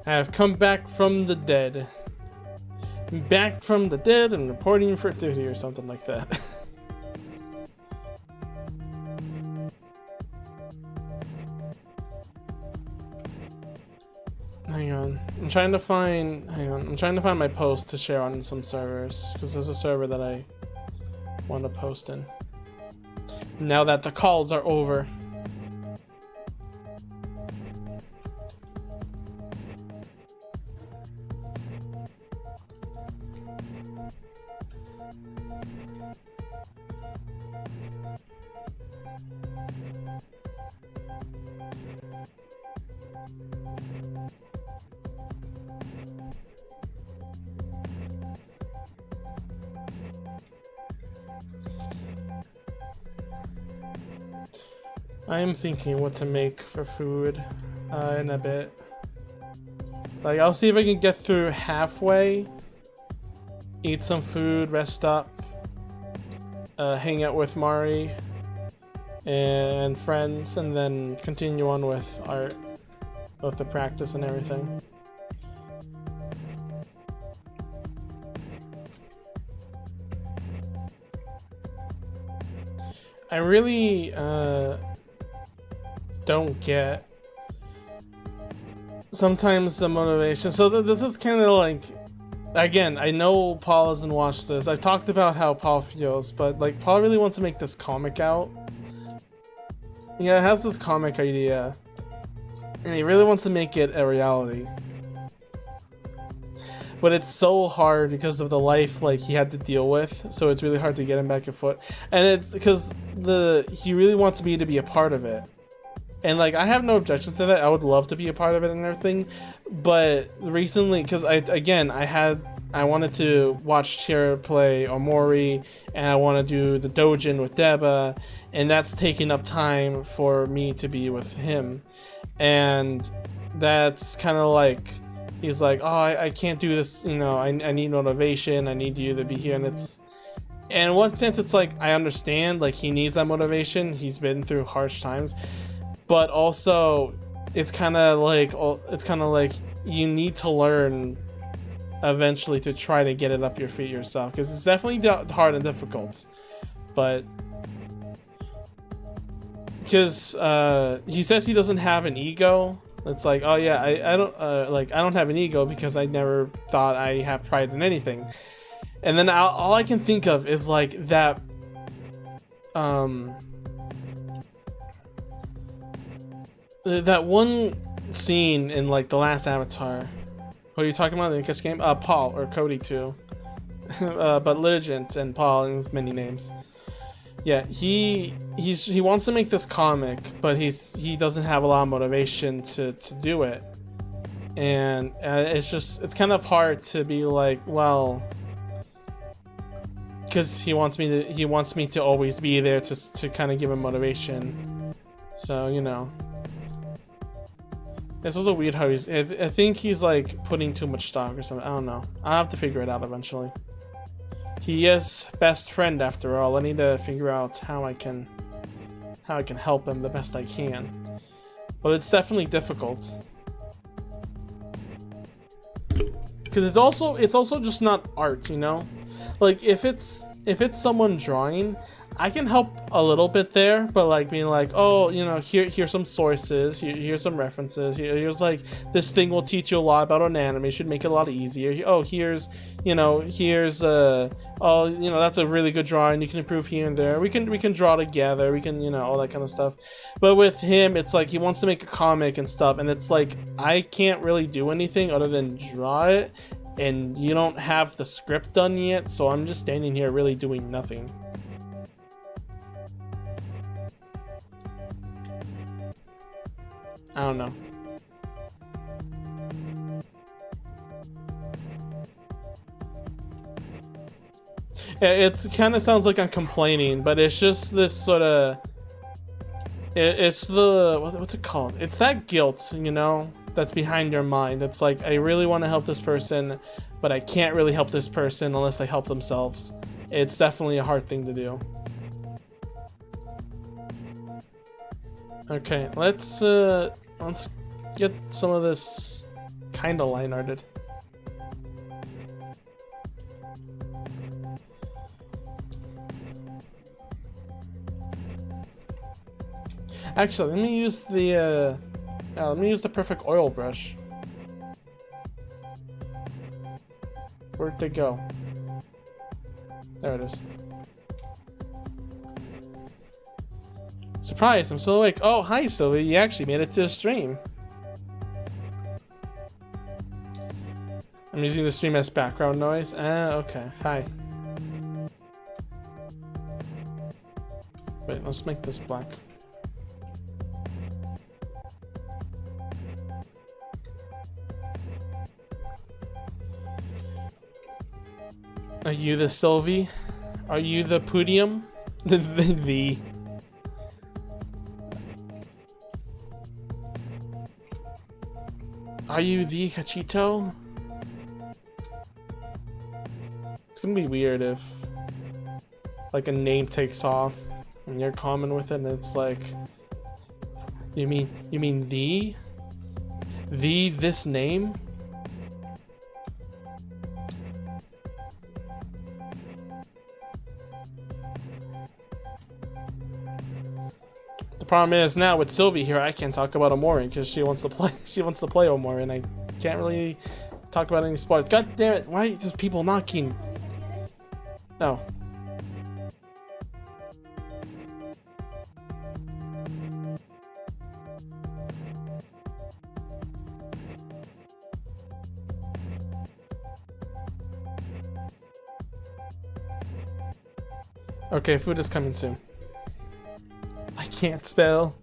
I have come back from the dead. Back from the dead and reporting for duty or something like that. Hang on. I'm trying to find my post to share on some servers, because there's a server that I want to post in. Now that the calls are over. I am thinking what to make for food in a bit. Like, I'll see if I can get through halfway, eat some food, rest up, hang out with Mari and friends, and then continue on with art, both the practice and everything. I really don't get sometimes the motivation. So this is kind of like, again, I know Paul hasn't watched this. I've talked about how Paul feels, but like Paul really wants to make this comic out. Yeah, it has this comic idea, and he really wants to make it a reality. But it's so hard because of the life like he had to deal with, so it's really hard to get him back afoot. And it's because he really wants me to be a part of it. And like, I have no objections to that. I would love to be a part of it and everything. But recently, because I wanted to watch Chira play Omori, and I want to do the Dojin with Deba, and that's taking up time for me to be with him. And that's kind of like, he's like, oh, I can't do this, you know, I need motivation, I need you to be here. And in one sense, it's like, I understand, like, he needs that motivation, he's been through harsh times. But also, it's kind of like you need to learn eventually to try to get it up your feet yourself, because it's definitely hard and difficult. But because he says he doesn't have an ego, it's like, oh yeah, I don't have an ego because I never thought I have pride in anything. And then all I can think of is like that that one scene in like the last Avatar. What are you talking about in the Catch game? Paul, or Cody too. But Legend and Paul and his many names. Yeah, he wants to make this comic, but he doesn't have a lot of motivation to do it. And it's kind of hard to be like, well, because he wants me to always be there to kind of give him motivation. So, you know. It's also weird how I think he's like putting too much stock or something. I don't know. I'll have to figure it out eventually. He is best friend after all. I need to figure out how I can help him the best I can. But it's definitely difficult. Because it's also just not art, you know? Like if it's someone drawing, I can help a little bit there, but like being like, oh, you know, here's some sources, here's some references, here's like, this thing will teach you a lot about an anime, should make it a lot easier. Oh, here's oh, you know, that's a really good drawing, you can improve here and there, we can draw together, we can, you know, all that kind of stuff. But with him, it's like he wants to make a comic and stuff, and it's like, I can't really do anything other than draw it, and you don't have the script done yet, so I'm just standing here really doing nothing. I don't know. It kind of sounds like I'm complaining, but it's just this sort of... It's the... What's it called? It's that guilt, you know, that's behind your mind. It's like, I really want to help this person, but I can't really help this person unless they help themselves. It's definitely a hard thing to do. Okay, let's get some of this kind of line arted. Actually, let me use the perfect oil brush. Where'd it go? There it is. Surprise, I'm still awake. Oh, hi, Sylvie. You actually made it to the stream. I'm using the stream as background noise. Okay. Hi. Wait, let's make this black. Are you the Sylvie? Are you the Pudium? the... Are you the Hachito? It's gonna be weird if like a name takes off and you're common with it and it's like, you mean this name? The problem is now with Sylvie here, I can't talk about Omori because she wants to play. She wants to play Omori, and I can't really talk about any sports. God damn it! Why is this people knocking? Oh. Okay, food is coming soon. I can't spell.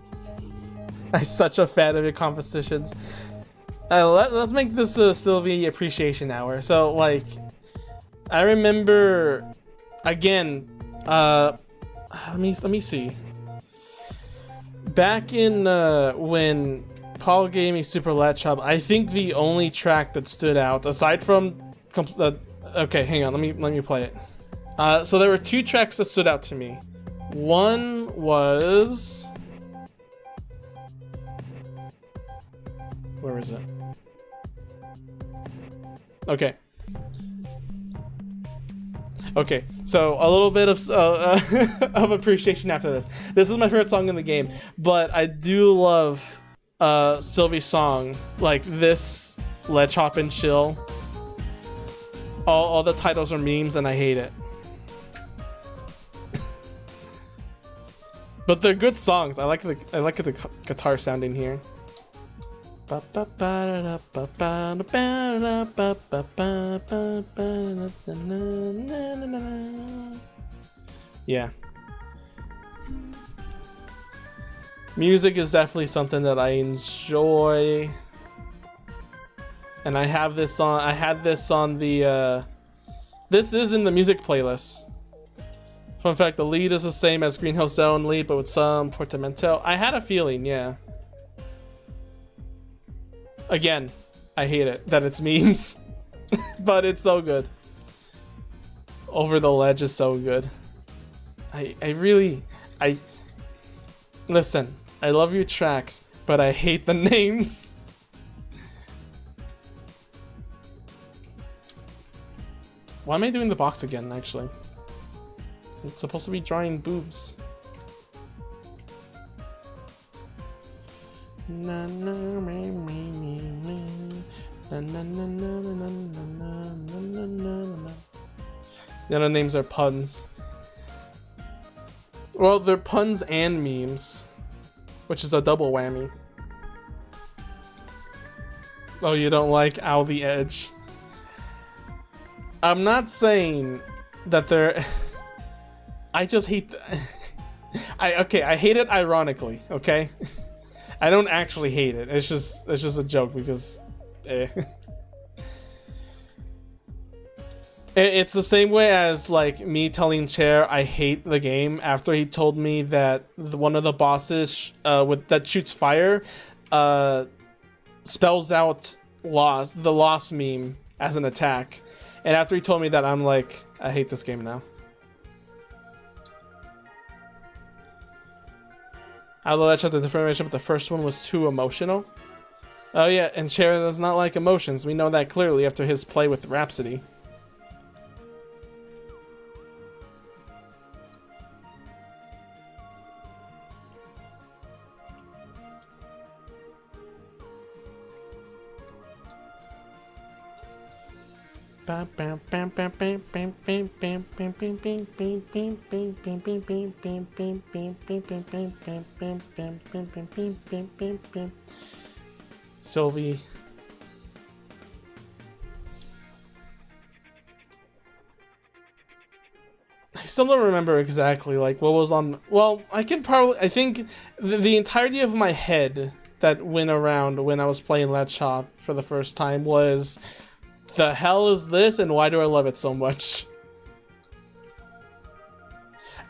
I'm such a fan of your competitions. Let's make this a Sylvie appreciation hour. So, like, I remember, again, let me see. Back in when Paul gave me Super Lat Chop, I think the only track that stood out, aside from, okay, hang on, let me play it. So there were two tracks that stood out to me. One was, where is it? Okay. Okay, so a little bit of of appreciation after this. This is my favorite song in the game, but I do love Sylvie's song, like this, Let's Hop and Chill. All the titles are memes, and I hate it. But they're good songs. I like the guitar sounding here. Yeah. Music is definitely something that I enjoy. And I have this on, I had this on the, this is in the music playlist. Fun fact, the lead is the same as Green Hill Zone lead, but with some portamento. I had a feeling, yeah. Again, I hate it that it's memes, but it's so good. Over the Ledge is so good. Listen, I love your tracks, but I hate the names. Why am I doing the box again, actually? It's supposed to be drawing boobs. Na na me me me me na na na na na na na na na. The other names are puns. Well, they're puns and memes, which is a double whammy. Oh, you don't like Ow the Edge? I'm not saying that they're. I just hate. I hate it ironically. Okay. I don't actually hate it. It's just a joke because, It's the same way as like me telling Chair I hate the game after he told me that one of the bosses that shoots fire, spells out the loss meme as an attack, and after he told me that, I'm like, I hate this game now. I love that shot, the information, but the first one was too emotional. Oh yeah, and Chair does not like emotions. We know that clearly after his play with Rhapsody. Sylvie. I still don't remember exactly like what was on. Well, I think the entirety of my head that went around when I was playing Let's Shop for the first time was, the hell is this and why do I love it so much?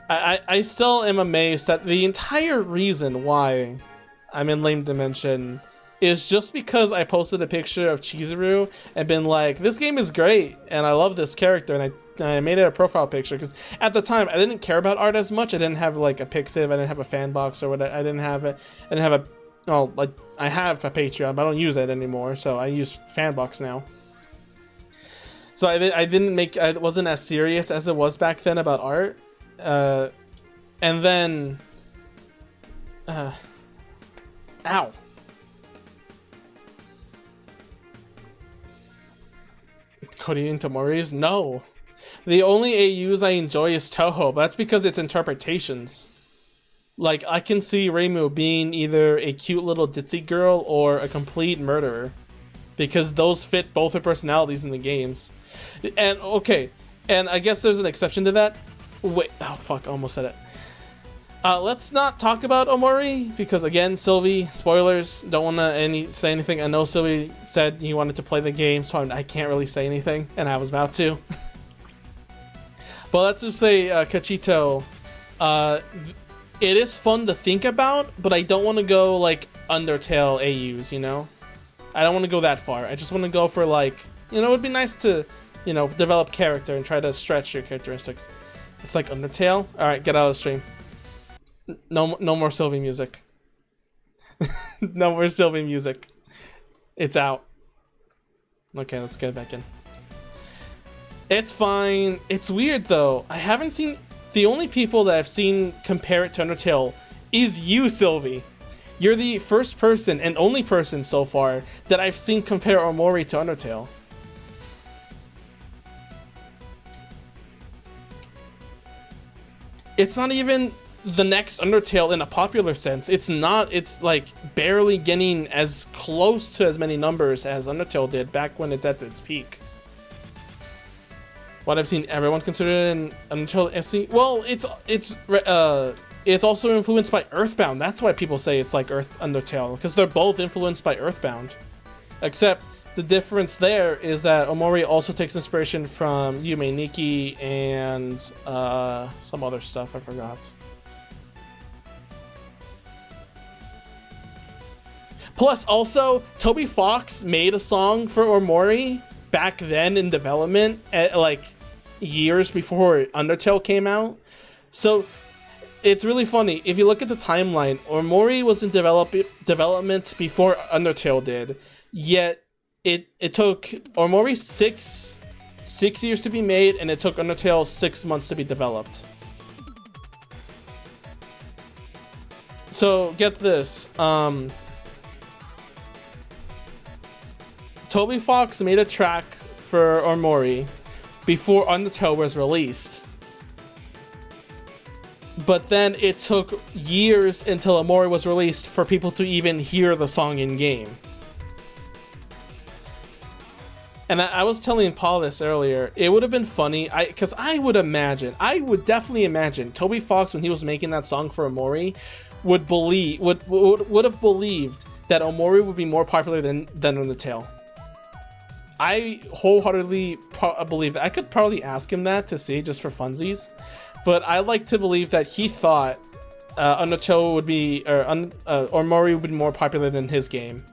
I still am amazed that the entire reason why I'm in Lame Dimension is just because I posted a picture of Chizuru and been like, this game is great and I love this character, and I made it a profile picture because at the time I didn't care about art as much. I didn't have like a Pixiv, I didn't have a fan box or what. I didn't have like I have a Patreon, but I don't use it anymore, so I use Fanbox now. So I wasn't as serious as it was back then about art. And then ow. Cody into Mori's? No. The only AUs I enjoy is Toho, but that's because it's interpretations. Like, I can see Reimu being either a cute little ditzy girl or a complete murderer, because those fit both her personalities in the games. And, okay, and I guess there's an exception to that. Wait, oh fuck, I almost said it. Let's not talk about Omori, because again, Sylvie, spoilers, don't want to say anything. I know Sylvie said he wanted to play the game, so I can't really say anything, and I was about to. But let's just say, Kachito, it is fun to think about, but I don't want to go like Undertale AUs, you know? I don't want to go that far. I just want to go for like, you know, it would be nice to, you know, develop character and try to stretch your characteristics. It's like Undertale? Alright, get out of the stream. No more Sylvie music. No more Sylvie music. It's out. Okay, let's get it back in. It's fine. It's weird though. I haven't seen... The only people that I've seen compare it to Undertale is you, Sylvie. You're the first person and only person so far that I've seen compare Omori to Undertale. It's not even the next Undertale in a popular sense. It's not. It's like barely getting as close to as many numbers as Undertale did back when it's at its peak. What I've seen everyone consider it an Undertale SC. Well, it's also influenced by Earthbound. That's why people say it's like Undertale, because they're both influenced by Earthbound. Except the difference there is that Omori also takes inspiration from Yume Nikki and some other stuff I forgot. Plus, also, Toby Fox made a song for Omori back then in development, at, like, years before Undertale came out. So, it's really funny. If you look at the timeline, Omori was in development before Undertale did, yet it took Omori six years to be made, and it took Undertale 6 months to be developed. So, get this. Toby Fox made a track for Omori before Undertale was released. But then it took years until Omori was released for people to even hear the song in game. And I was telling Paul this earlier. It would have been funny, because I would definitely imagine Toby Fox, when he was making that song for Omori, would have believed that Omori would be more popular than Undertale. I wholeheartedly believe that. I could probably ask him that to see, just for funsies. But I like to believe that he thought Undertale would be, or Omori would be more popular than his game.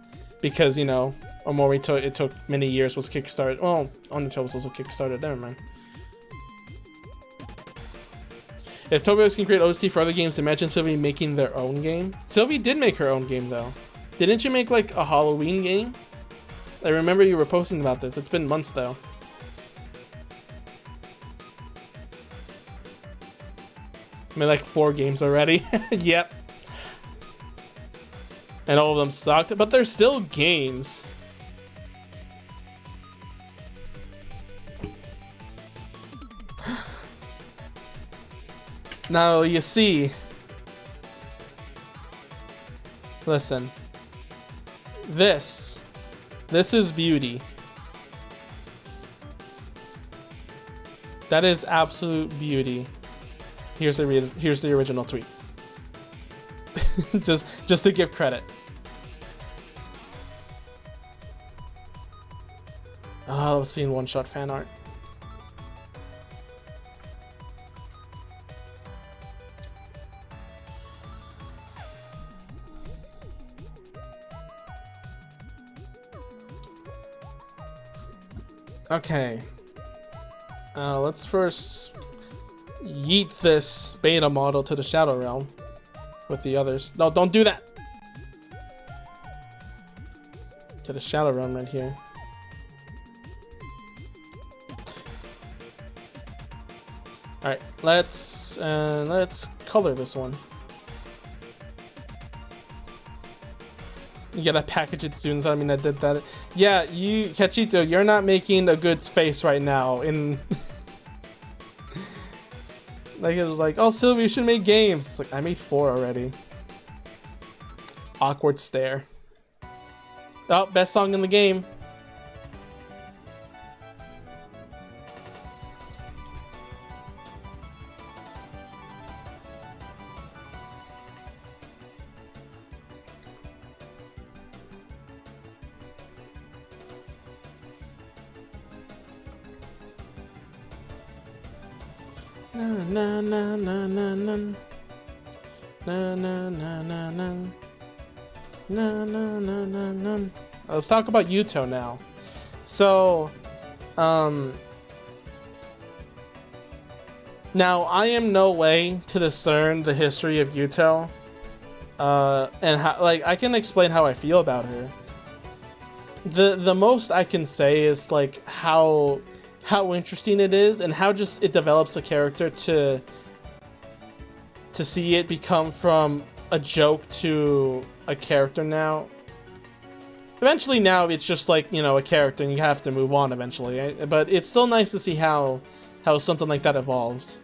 Because, you know, Omori it took many years, was kickstarted. Well, Undertale was also kickstarted, never mind. If Tobias can create OST for other games, imagine Sylvie making their own game. Sylvie did make her own game, though. Didn't you make, like, a Halloween game? I remember you were posting about this. It's been months, though. I made like 4 games already. Yep. And all of them sucked, but they're still games. Now, you see... Listen. This is beauty. That is absolute beauty. Here's the original tweet. just to give credit. Oh, I love seeing one-shot fan art. Okay. Let's first yeet this beta model to the Shadow Realm with the others. No, don't do that! To the Shadow Realm right here. Alright, let's color this one. You gotta package it soon, so I mean I did that. Yeah, you, Cachito, you're not making a good face right now in... Like, it was like, oh, Sylvia, you should make games. It's like, I made 4 already. Awkward stare. Oh, best song in the game. Na na na na na na na na na na na na na na na. Let's talk about Yuto now. So, now I am no way to discern the history of Yuto, and how, like, I can explain how I feel about her. The most I can say is like how interesting it is and how just it develops a character to see it become from a joke to a character now. Eventually now it's just like, you know, a character and you have to move on eventually. But it's still nice to see how something like that evolves.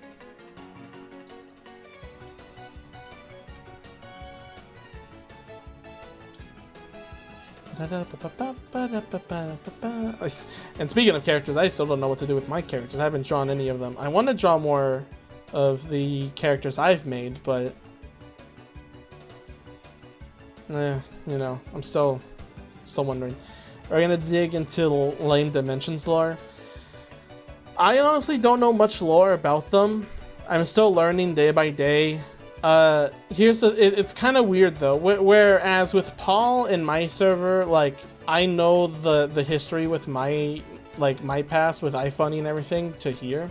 And speaking of characters, I still don't know what to do with my characters. I haven't drawn any of them. I want to draw more of the characters I've made, but you know, I'm still wondering. We're gonna dig into Lame Dimensions lore. I honestly don't know much lore about them. I'm still learning day by day. It's kind of weird though. Whereas with Paul in my server, like, I know the history with my past with iFunny and everything to here.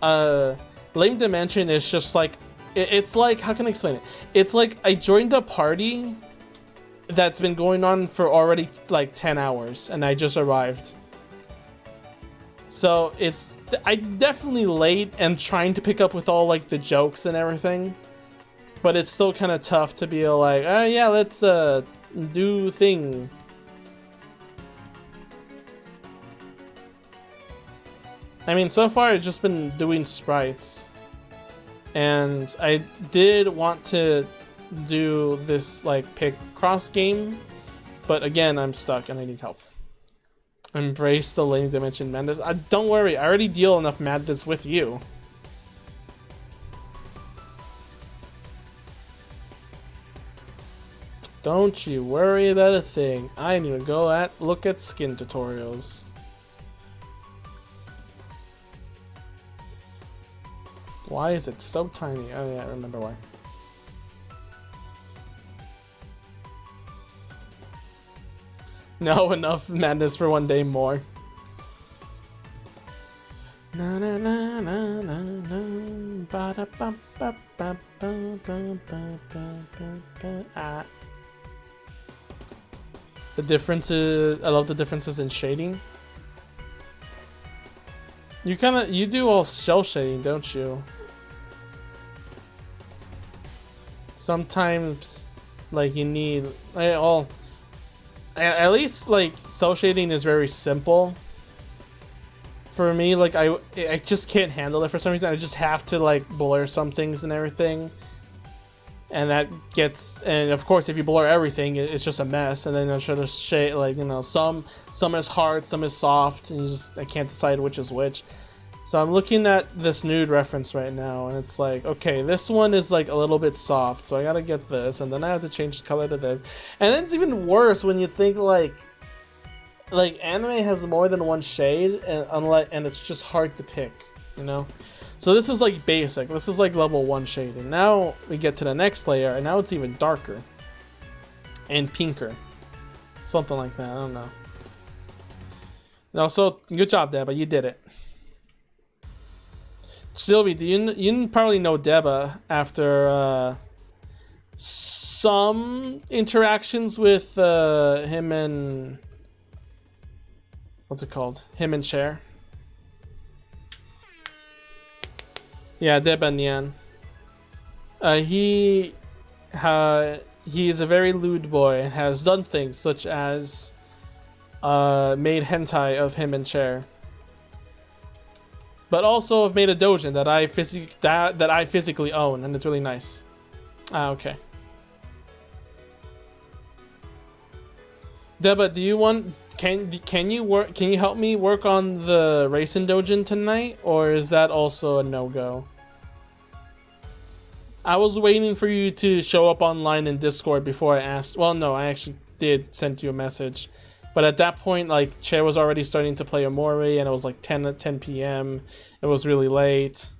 Lame Dimension is just like, it's like, how can I explain it? It's like I joined a party that's been going on for already like 10 hours and I just arrived. So I'm definitely late and trying to pick up with all like the jokes and everything. But it's still kind of tough to be like, oh yeah, let's do thing. I mean, so far I've just been doing sprites. And I did want to do this like pick cross game, but again, I'm stuck and I need help. Embrace the Lame Dimension madness. Don't worry, I already deal enough madness with you. Don't you worry about a thing. I need to go look at skin tutorials. Why is it so tiny? Oh yeah, I remember why. No, enough madness for one day more. Na na na na na na. Ba da ba ba ba ba ba ba ba. The differences. I love the differences in shading. You do all shell shading, don't you? Sometimes, like, you need at least like cell shading is very simple for me. Like I just can't handle it for some reason. I just have to like blur some things and everything, and that gets, and of course if you blur everything it's just a mess. And then I try to shade, like, you know, some is hard, some is soft, and I can't decide which is which. So I'm looking at this nude reference right now, and it's like, okay, this one is like a little bit soft, so I gotta get this, and then I have to change the color to this. And then it's even worse when you think like anime has more than one shade, and it's just hard to pick, you know? So this is like basic, this is like level 1 shading. Now we get to the next layer, and now it's even darker and pinker. Something like that, I don't know. Also, good job, Deba. You did it. Sylvie, you probably know Deba after some interactions with him and what's it called? Him and Cher. Yeah, Deba Nian. He is a very lewd boy and has done things such as made hentai of him and Cher. But also have made a doujin that I physically own, and it's really nice. Ah, okay. Deba, do you want can you help me work on the Racing Doujin tonight, or is that also a no-go? I was waiting for you to show up online in Discord before I asked. Well, no, I actually did send you a message. But at that point, like, Cher was already starting to play Omori, and it was like 10 p.m. It was really late.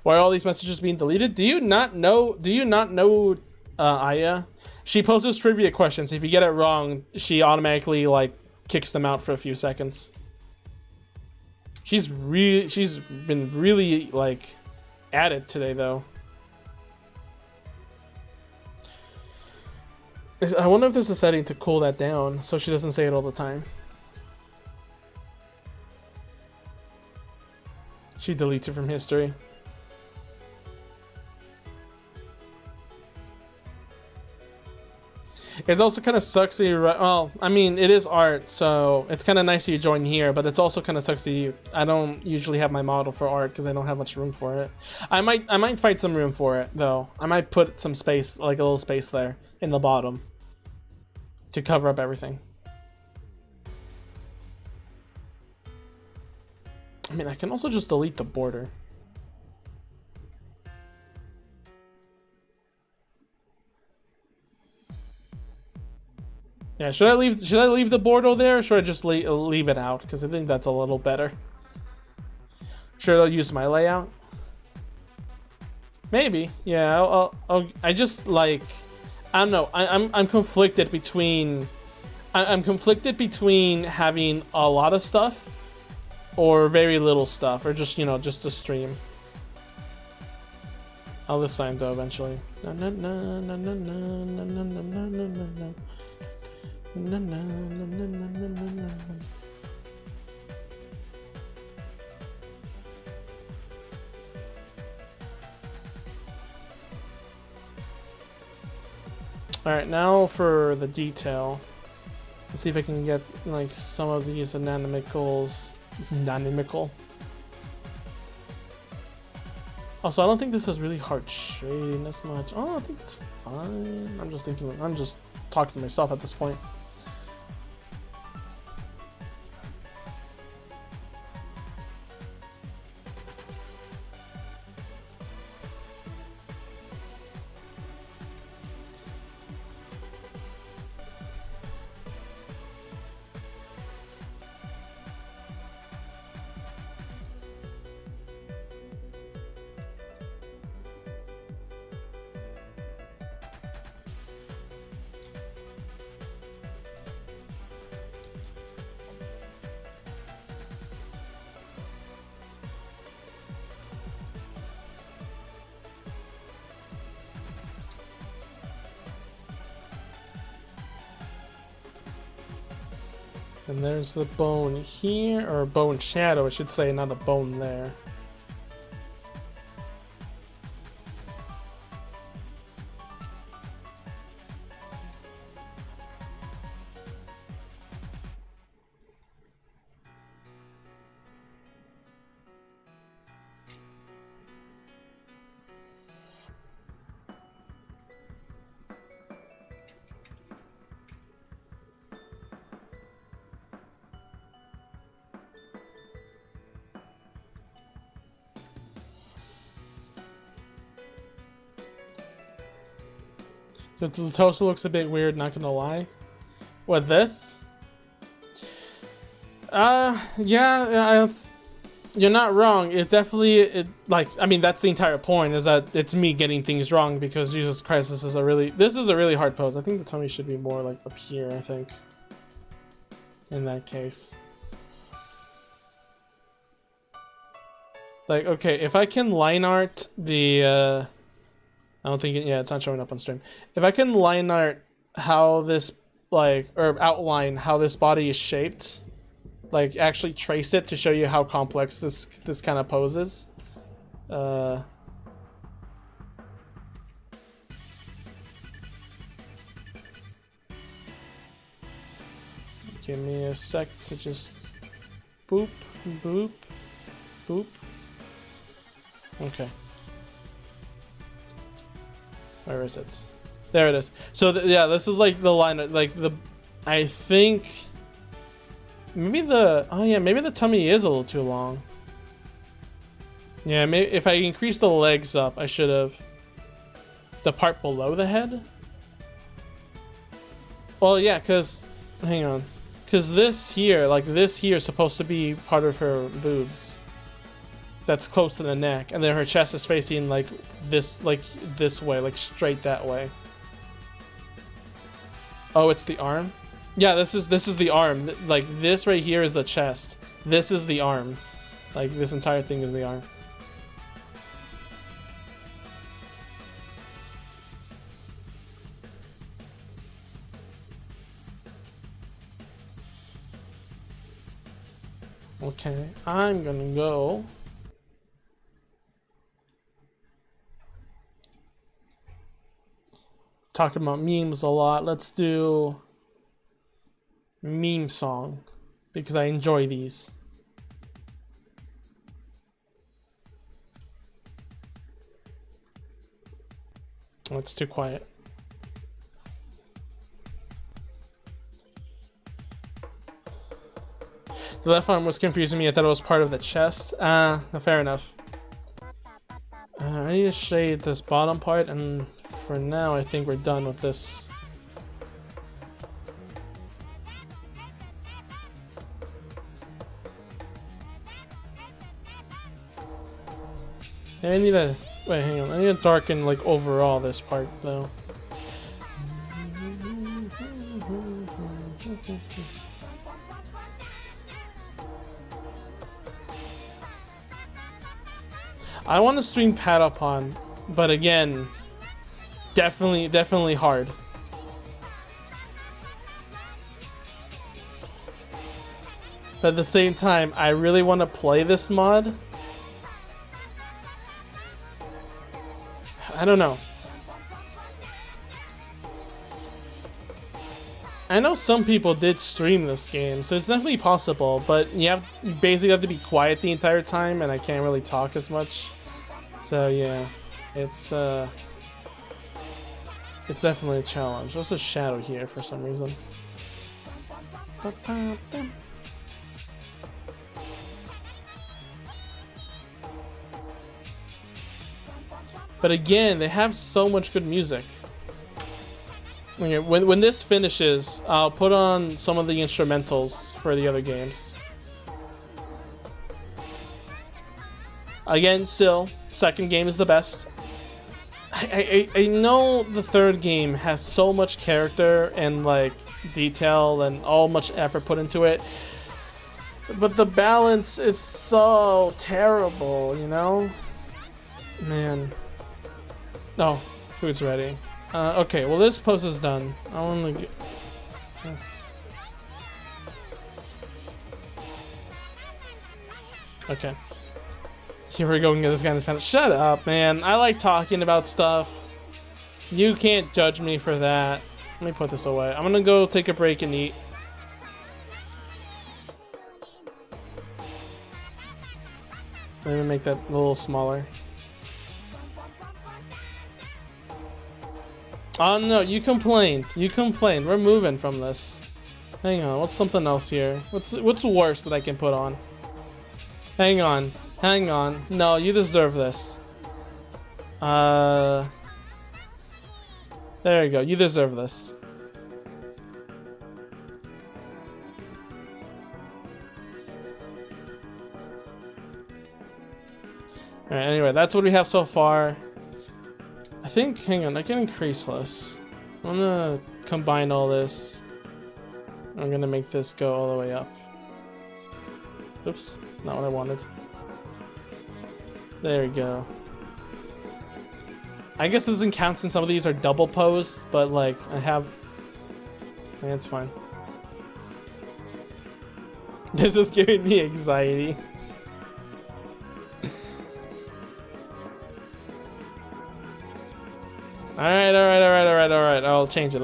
Why are all these messages being deleted? Do you not know Aya? She poses trivia questions. If you get it wrong, she automatically, like, kicks them out for a few seconds. She's been really, like, at it today, though. I wonder if there's a setting to cool that down so she doesn't say it all the time. She deletes it from history. It also kind of sucks that you. Well, I mean, it is art, so it's kind of nice that you join here. But it's also kind of sucks that you. I don't usually have my model for art because I don't have much room for it. I might find some room for it though. I might put some space, like a little space there in the bottom, to cover up everything. I mean, I can also just delete the border. Yeah, should I leave the border there, or should I just leave it out? Because I think that's a little better. Should I use my layout? Maybe. Yeah. I just like. I don't know. I'm conflicted between. I'm conflicted between having a lot of stuff, or very little stuff, or just just a stream. I'll decide though eventually. Alright, now for the detail. Let's see if I can get like some of these anatomical. Also, I don't think this is really hard shading this much. Oh, I think it's fine. I'm just talking to myself at this point. And there's the bone here, or bone shadow, I should say, not a bone there. The torso looks a bit weird, not gonna lie. What, this? Yeah, You're not wrong. It definitely, like, I mean, that's the entire point, is that it's me getting things wrong, because Jesus Christ, this is a really hard pose. I think the tummy should be more like up here, I think. In that case. Like, okay, if I can line art the, I don't think yeah, it's not showing up on stream. If I can line art how this, like, or outline how this body is shaped, like actually trace it to show you how complex this kind of pose is. Give me a sec to just boop, boop, boop. Okay. Where is it? There it is. So yeah, this is like the line, like the, I think maybe the, oh yeah, maybe the tummy is a little too long. Yeah, maybe if I increase the legs up, I should have. The part below the head? Well, yeah, because, hang on. Because this here, like this here is supposed to be part of her boobs. That's close to the neck. And then her chest is facing like this way, like straight that way. Oh, it's the arm? Yeah, this is the arm. Like this right here is the chest. This is the arm. Like this entire thing is the arm. Okay, I'm gonna go. Talking about memes a lot. Let's do meme song because I enjoy these. Oh, it's too quiet. The left arm was confusing me. I thought it was part of the chest. Fair enough. I need to shade this bottom part, and for now, I think we're done with this. I need to wait. Hang on. I need to darken like overall this part though. I want to stream Patapon, but again, definitely hard. But at the same time, I really want to play this mod. I don't know. I know some people did stream this game, so it's definitely possible, but you basically have to be quiet the entire time, and I can't really talk as much. So yeah, it's definitely a challenge. There's a shadow here for some reason. But again, they have so much good music. Okay, when this finishes, I'll put on some of the instrumentals for the other games. Again, still, second game is the best. I know the third game has so much character and like detail and all much effort put into it, but the balance is so terrible, you know? Man. No, food's ready. Okay, well this post is done. I want to get... Okay. Here we go and get this guy in this panel. Shut up, man. I like talking about stuff. You can't judge me for that. Let me put this away. I'm gonna go take a break and eat. Let me make that a little smaller. Oh no, you complained. You complained. We're moving from this. Hang on, what's something else here? What's worse that I can put on? Hang on. Hang on. No, you deserve this. There you go. You deserve this. Alright, anyway, that's what we have so far. I think, hang on, I can increase this. I'm gonna combine all this. I'm gonna make this go all the way up. Oops, not what I wanted. There we go. I guess it doesn't count since some of these are double posts, but like, I think it's fine. This is giving me anxiety. Alright. I'll change it.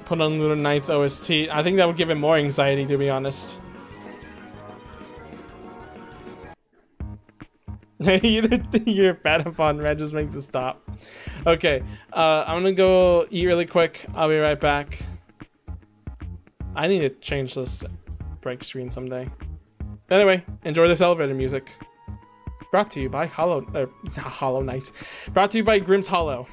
Put on Lunar Knights OST. I think that would give it more anxiety, to be honest. You're fat upon red, just make this stop. Okay, I'm gonna go eat really quick. I'll be right back. I need to change this break screen someday. Anyway, enjoy this elevator music. Brought to you by Hollow Knight. Brought to you by Grimm's Hollow.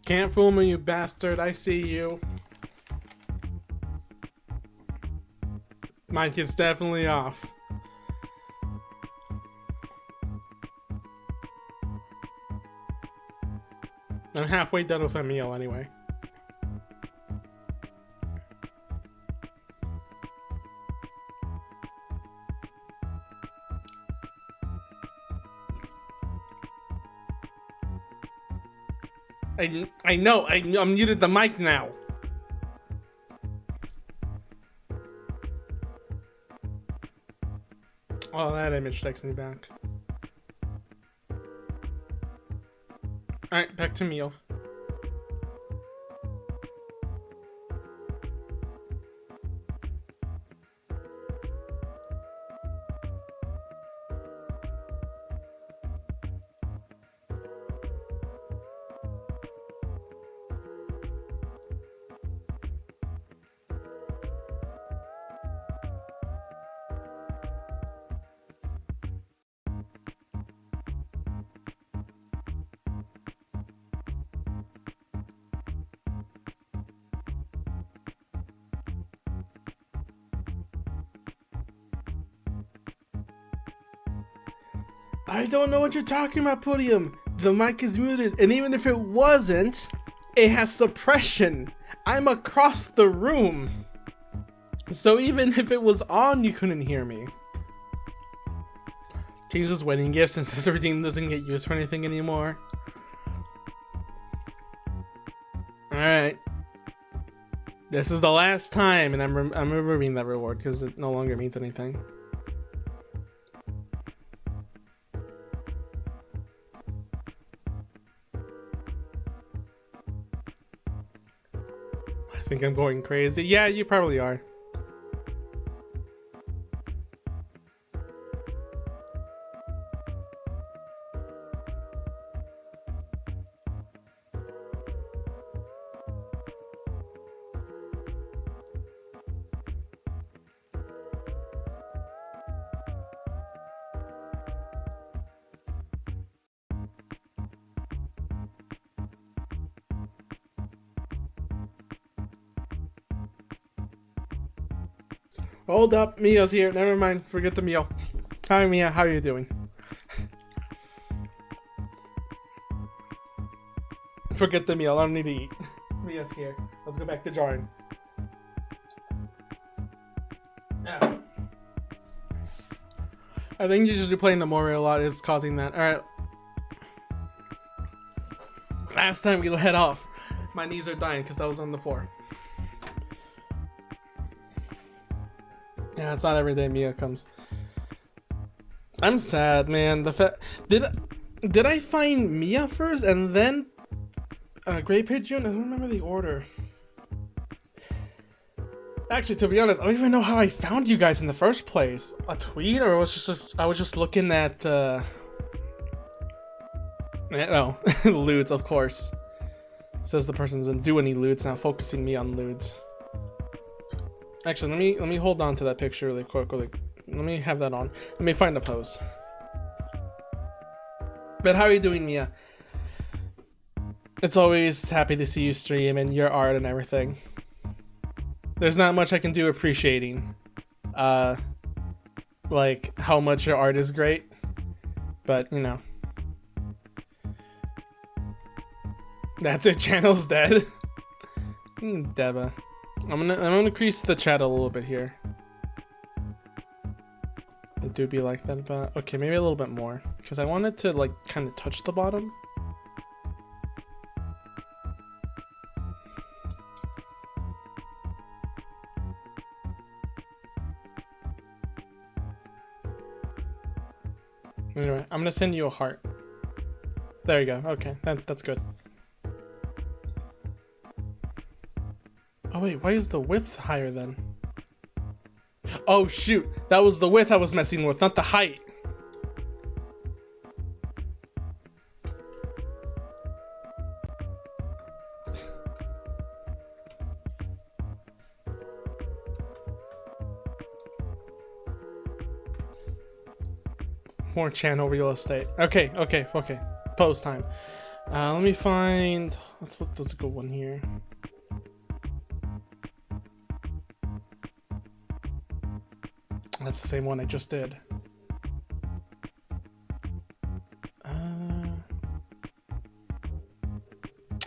Can't fool me, you bastard. I see you. Mic is definitely off. I'm halfway done with a meal anyway. I know, I muted the mic now. Oh, that image takes me back. Alright, back to meal. I don't know what you're talking about, Podium. The mic is muted, and even if it wasn't, it has suppression. I'm across the room. So even if it was on, you couldn't hear me. Change this wedding gift since this everything doesn't get used for anything anymore. Alright. This is the last time, and I'm removing that reward because it no longer means anything. I think I'm going crazy. Yeah, you probably are. Hold up, Mia's here. Never mind, forget the meal. Hi, Mia. How are you doing? Forget the meal. I don't need to eat. Mia's here. Let's go back to drawing. Yeah. I think you just playing the Mori a lot is causing that. All right. Last time we head off. My knees are dying because I was on the floor. Yeah, it's not every day Mia comes. I'm sad, man. The fact did I find Mia first and then Grey Pigeon? I don't remember the order. Actually, to be honest, I don't even know how I found you guys in the first place. A tweet, or was just I was just looking at no lewds, of course. Says the person doesn't do any lewds, now focusing me on lewds. Actually, let me hold on to that picture really quick. Let me have that on. Let me find the pose. But how are you doing, Mia? It's always happy to see you stream and your art and everything. There's not much I can do appreciating, like how much your art is great, but you know. That's it. Channel's dead. Deba. I'm gonna increase the chat a little bit here. It do be like that, but okay, maybe a little bit more because I wanted to like kind of touch the bottom. Anyway, I'm gonna send you a heart. There you go. Okay, that's good. Oh wait, why is the width higher then? Oh shoot, that was the width I was messing with, not the height. More channel real estate. Okay. Post time. Let me find. Let's a good one here. That's the same one I just did.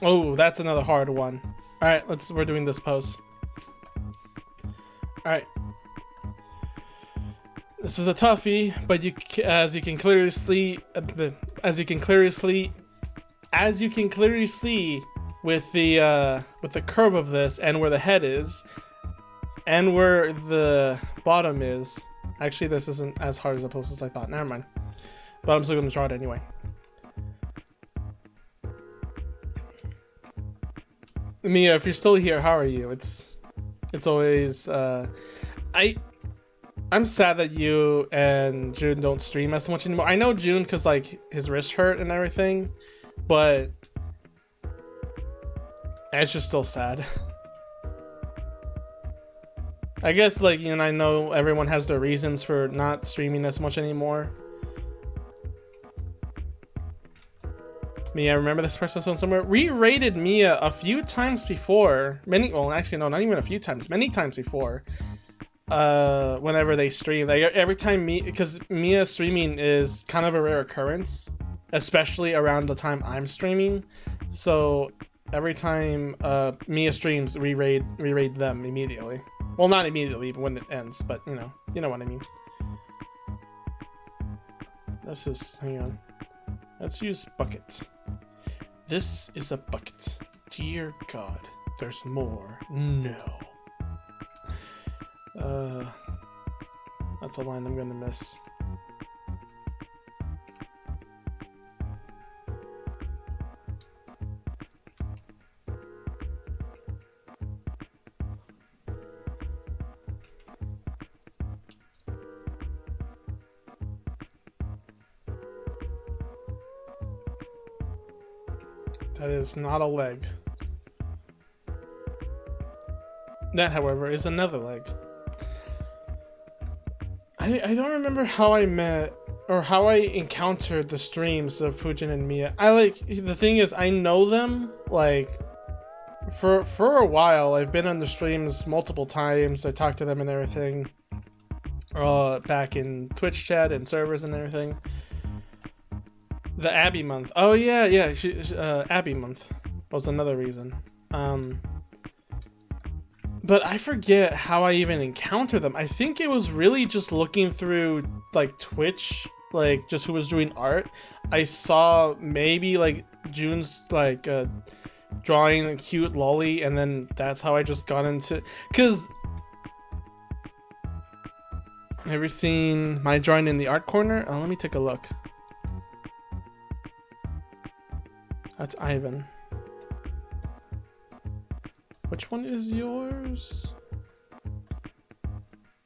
Oh, that's another hard one. All right, we're doing this pose. All right. This is a toughie, but as you can clearly see with the curve of this and where the head is and where the bottom is. Actually, this isn't as hard as a pose as I thought. Never mind. But I'm still gonna draw it anyway. Mia, if you're still here, how are you? It's always I'm sad that you and June don't stream as much anymore. I know June because like his wrist hurt and everything, but it's just still sad. I guess like, you know, I know everyone has their reasons for not streaming as much anymore. Mia, I remember this person was somewhere. We rated Mia a few times before. Well, actually no, not even a few times. Many times before. Whenever they stream, like every time because Mia streaming is kind of a rare occurrence, especially around the time I'm streaming. So every time Mia streams, we raid them immediately. Well, not immediately, but when it ends, but you know what I mean. Hang on. Let's use bucket. This is a bucket. Dear God, there's more. No. That's a line I'm gonna miss. That is not a leg. That, however, is another leg. I don't remember how I met or how I encountered the streams of Fujin and Mia. The thing is, I know them like for a while. I've been on the streams multiple times. I talked to them and everything. Back in Twitch chat and servers and everything. The Abby month. Oh yeah. Abby month was another reason. But I forget how I even encountered them. I think it was really just looking through like Twitch, like just who was doing art. I saw maybe like June's like drawing a cute lolly, and then that's how I just got into. Cause have you seen my drawing in the art corner? Oh, let me take a look. That's Ivan. Which one is yours?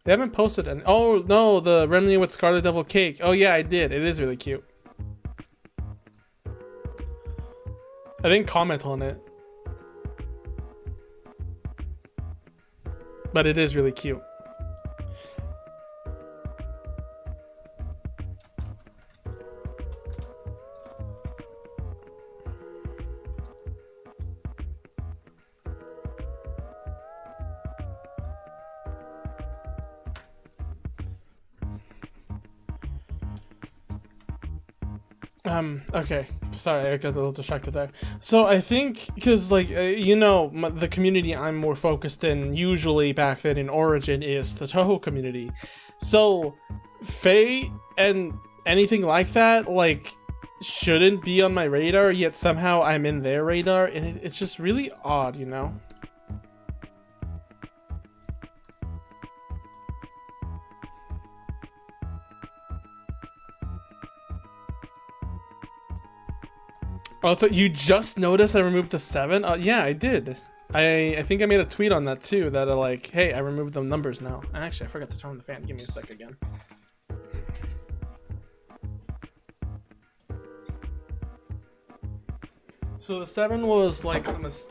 They haven't posted any. Oh no, the Remedy with Scarlet Devil cake. Oh yeah, I did. It is really cute. I didn't comment on it, but it is really cute. Okay, sorry, I got a little distracted there. So I think, because like, the community I'm more focused in, usually back then in Origin, is the Toho community. So, Faye and anything like that, like, shouldn't be on my radar, yet somehow I'm in their radar, and it's just really odd, you know? Also, you just noticed I removed the 7? Yeah, I did. I think I made a tweet on that too, that like, hey, I removed the numbers now. Actually, I forgot to turn on the fan. Give me a sec again. So the 7 was like a oops.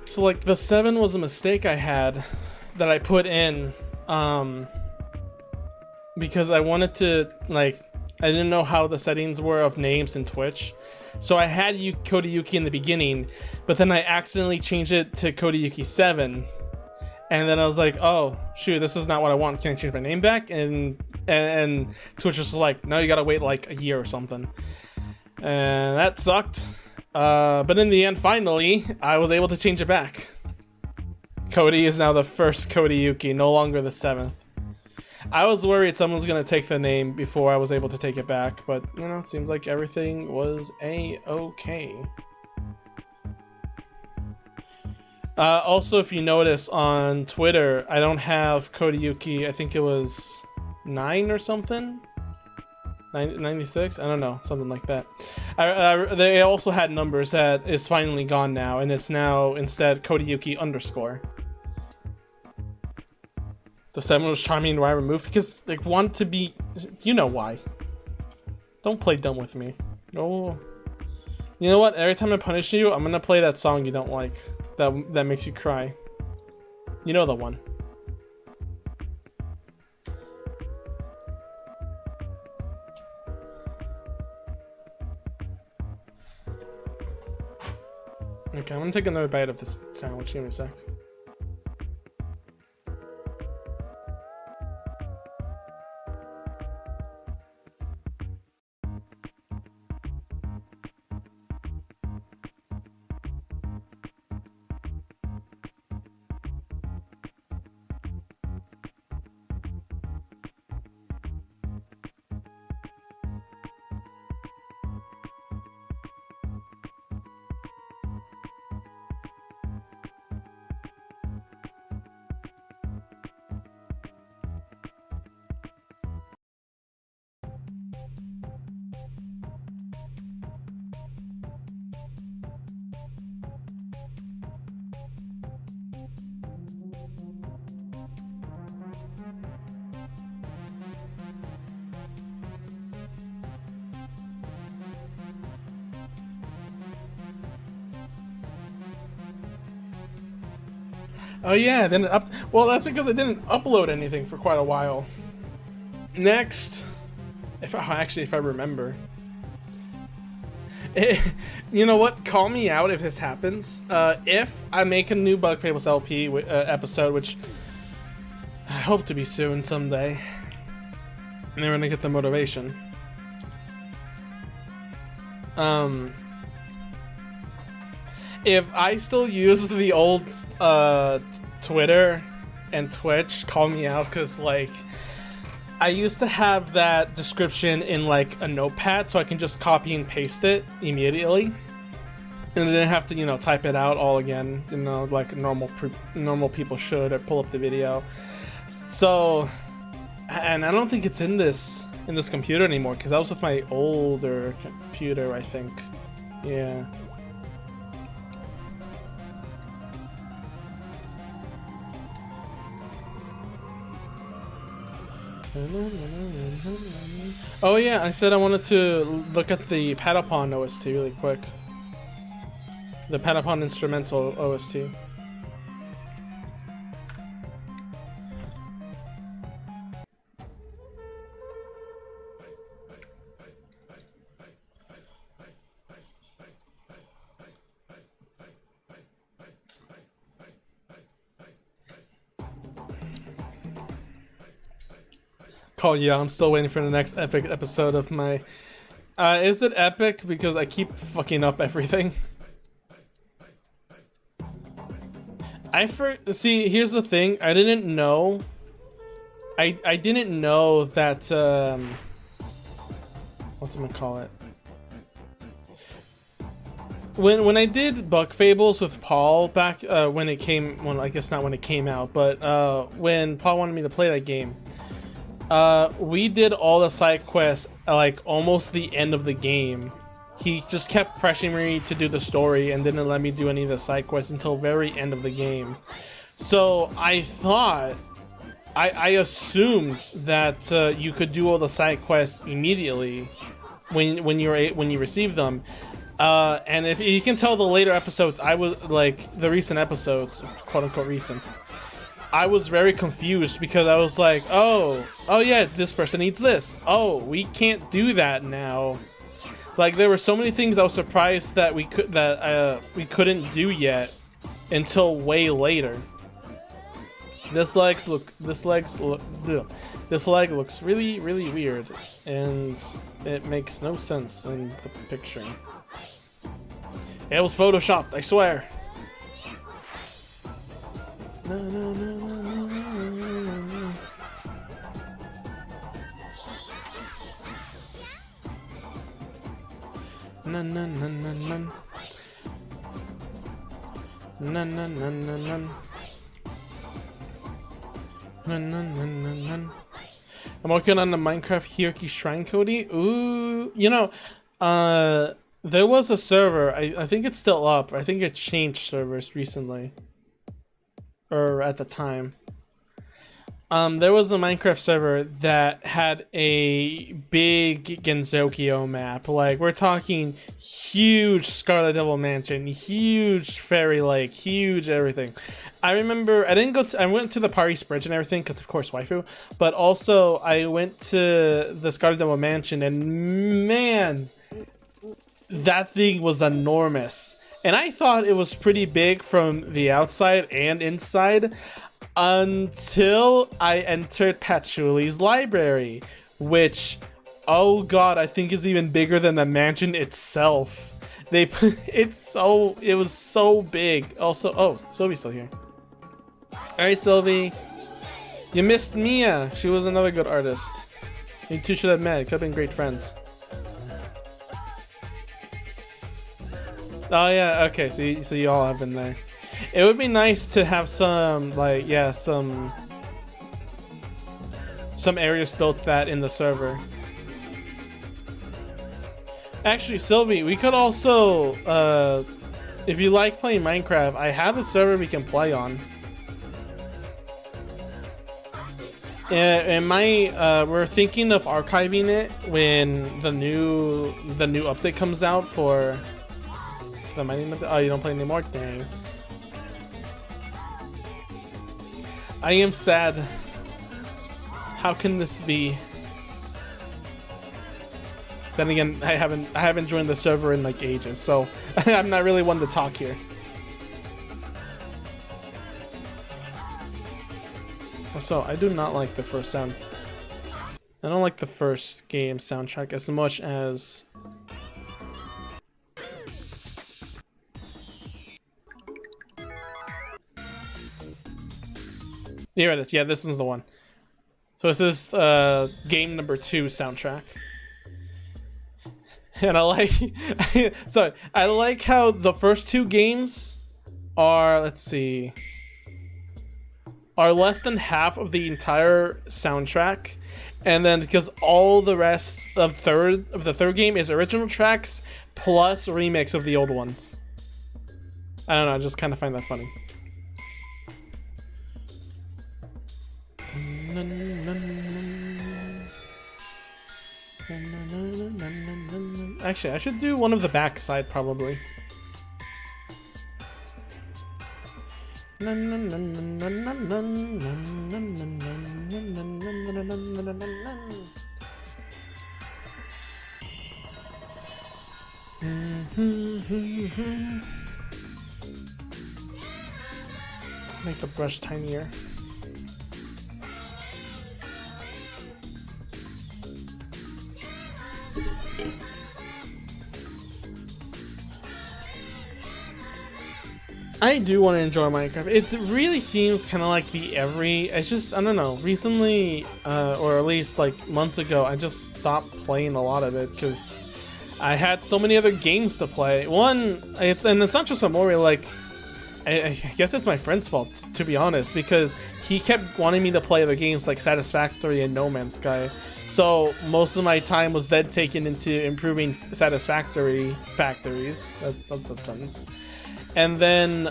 So like the 7 was a mistake I had that I put in because I wanted to like, I didn't know how the settings were of names in Twitch. So I had Kodayuki in the beginning, but then I accidentally changed it to Kodayuki 7. And then I was like, oh, shoot, this is not what I want. Can I change my name back? And Twitch was like, no, you gotta wait like a year or something. And that sucked. But in the end, finally, I was able to change it back. Cody is now the first Cody Yuki, no longer the 7th. I was worried someone was going to take the name before I was able to take it back, but, you know, seems like everything was a-okay. Also, if you notice on Twitter, I don't have Cody Yuki, I think it was 9 or something? 96? I don't know, something like that. They also had numbers that is finally gone now, and it's now instead Cody Yuki _ The 7 was charming, why I removed? Because they want to be... You know why. Don't play dumb with me. No. You know what? Every time I punish you, I'm gonna play that song you don't like. That makes you cry. You know the one. Okay, I'm gonna take another bite of this sandwich. Give me a sec. Oh yeah, then well, that's because I didn't upload anything for quite a while. Next, if I remember, you know what? Call me out if this happens. If I make a new Bug Fables LP episode, which I hope to be soon someday, and they're gonna get the motivation. If I still use the old Twitter and Twitch, call me out, because like I used to have that description in like a notepad, so I can just copy and paste it immediately, and I didn't have to, you know, type it out all again, you know, like normal people should, or pull up the video. So, and I don't think it's in this computer anymore, because I was with my older computer, I think. Yeah. Oh yeah, I said I wanted to look at the Patapon OST really quick. The Patapon instrumental OST. Oh yeah, I'm still waiting for the next epic episode of my... is it epic? Because I keep fucking up everything. See, here's the thing. I didn't know... I didn't know that, what's it gonna call it? When I did Bug Fables with Paul back, when it came... Well, I guess not when it came out, but, when Paul wanted me to play that game, we did all the side quests like almost the end of the game. He just kept pressuring me to do the story and didn't let me do any of the side quests until very end of the game. So I thought, I assumed that you could do all the side quests immediately when you receive them. And if you can tell the later episodes, I was like the recent episodes, quote unquote recent. I was very confused because I was like, oh yeah, this person needs this. Oh, we can't do that now. Like there were so many things I was surprised that we couldn't do yet until way later. This leg looks really weird, and it makes no sense in the picture. It was photoshopped, I swear. No, no, no, no, no, no, no. Nun, nun, nun, nun, nun. Nun, nun, nun, nun, nun. Nun, nun, nun, nun, nun. I'm working on the Minecraft Hierarchy Shrine, Cody. Ooh, you know, there was a server. I think it's still up. I think it changed servers recently, or at the time. There was a Minecraft server that had a big Genzokyo map. Like, we're talking huge Scarlet Devil Mansion, huge Fairy Lake, huge everything. I remember I went to the Paris Bridge and everything because, of course, waifu. But also, I went to the Scarlet Devil Mansion, and man, that thing was enormous. And I thought it was pretty big from the outside and inside, until I entered Patchouli's library, which, oh god, I think is even bigger than the mansion itself. They put it was so big. Also, oh, Sylvie's still here. Alright, Sylvie. You missed Mia. She was another good artist. You two should have met. Could have been great friends. Oh yeah, okay, so you all have been there. It would be nice to have some, like, yeah, some areas built that in the server. Actually, Sylvie, we could also, if you like playing Minecraft, I have a server we can play on. And we're thinking of archiving it when the new update comes out for the mining. Oh, you don't play anymore? Dang. I am sad. How can this be? Then again, I haven't joined the server in like ages, so I'm not really one to talk here. Also, I do not like the first sound. I don't like the first game soundtrack as much as here it is. Yeah, this one's the one. So this is game number 2 soundtrack. And I like so I like how the first 2 games are, let's see, are less than half of the entire soundtrack, and then because all the rest of the third game is original tracks plus remix of the old ones. I don't know, I just kind of find that funny. Actually, I should do one of the backside probably. Make the brush tinier. I do want to enjoy Minecraft. It really seems kind of like it's just, I don't know, recently, or at least like months ago, I just stopped playing a lot of it because I had so many other games to play. One, it's not just Amori, like, I guess it's my friend's fault, to be honest, because he kept wanting me to play other games like Satisfactory and No Man's Sky. So most of my time was then taken into improving Satisfactory factories. That's a sentence. And then,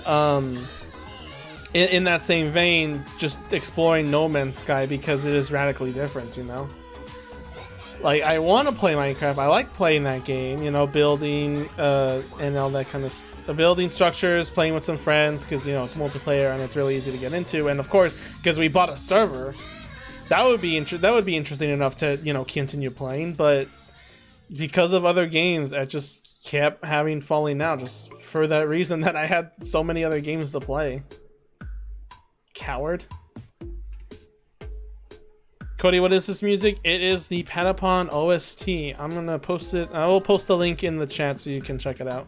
in that same vein, just exploring No Man's Sky because it is radically different, you know? Like, I want to play Minecraft, I like playing that game, you know, building, and all that kind of stuff. Building structures, playing with some friends, because, you know, it's multiplayer and it's really easy to get into. And of course, because we bought a server, that would be interesting enough to, you know, continue playing, but because of other games, I just kept having falling out just for that reason that I had so many other games to play. Coward. Cody, what is this music? It is the Patapon OST. I'm gonna post it. I will post the link in the chat so you can check it out.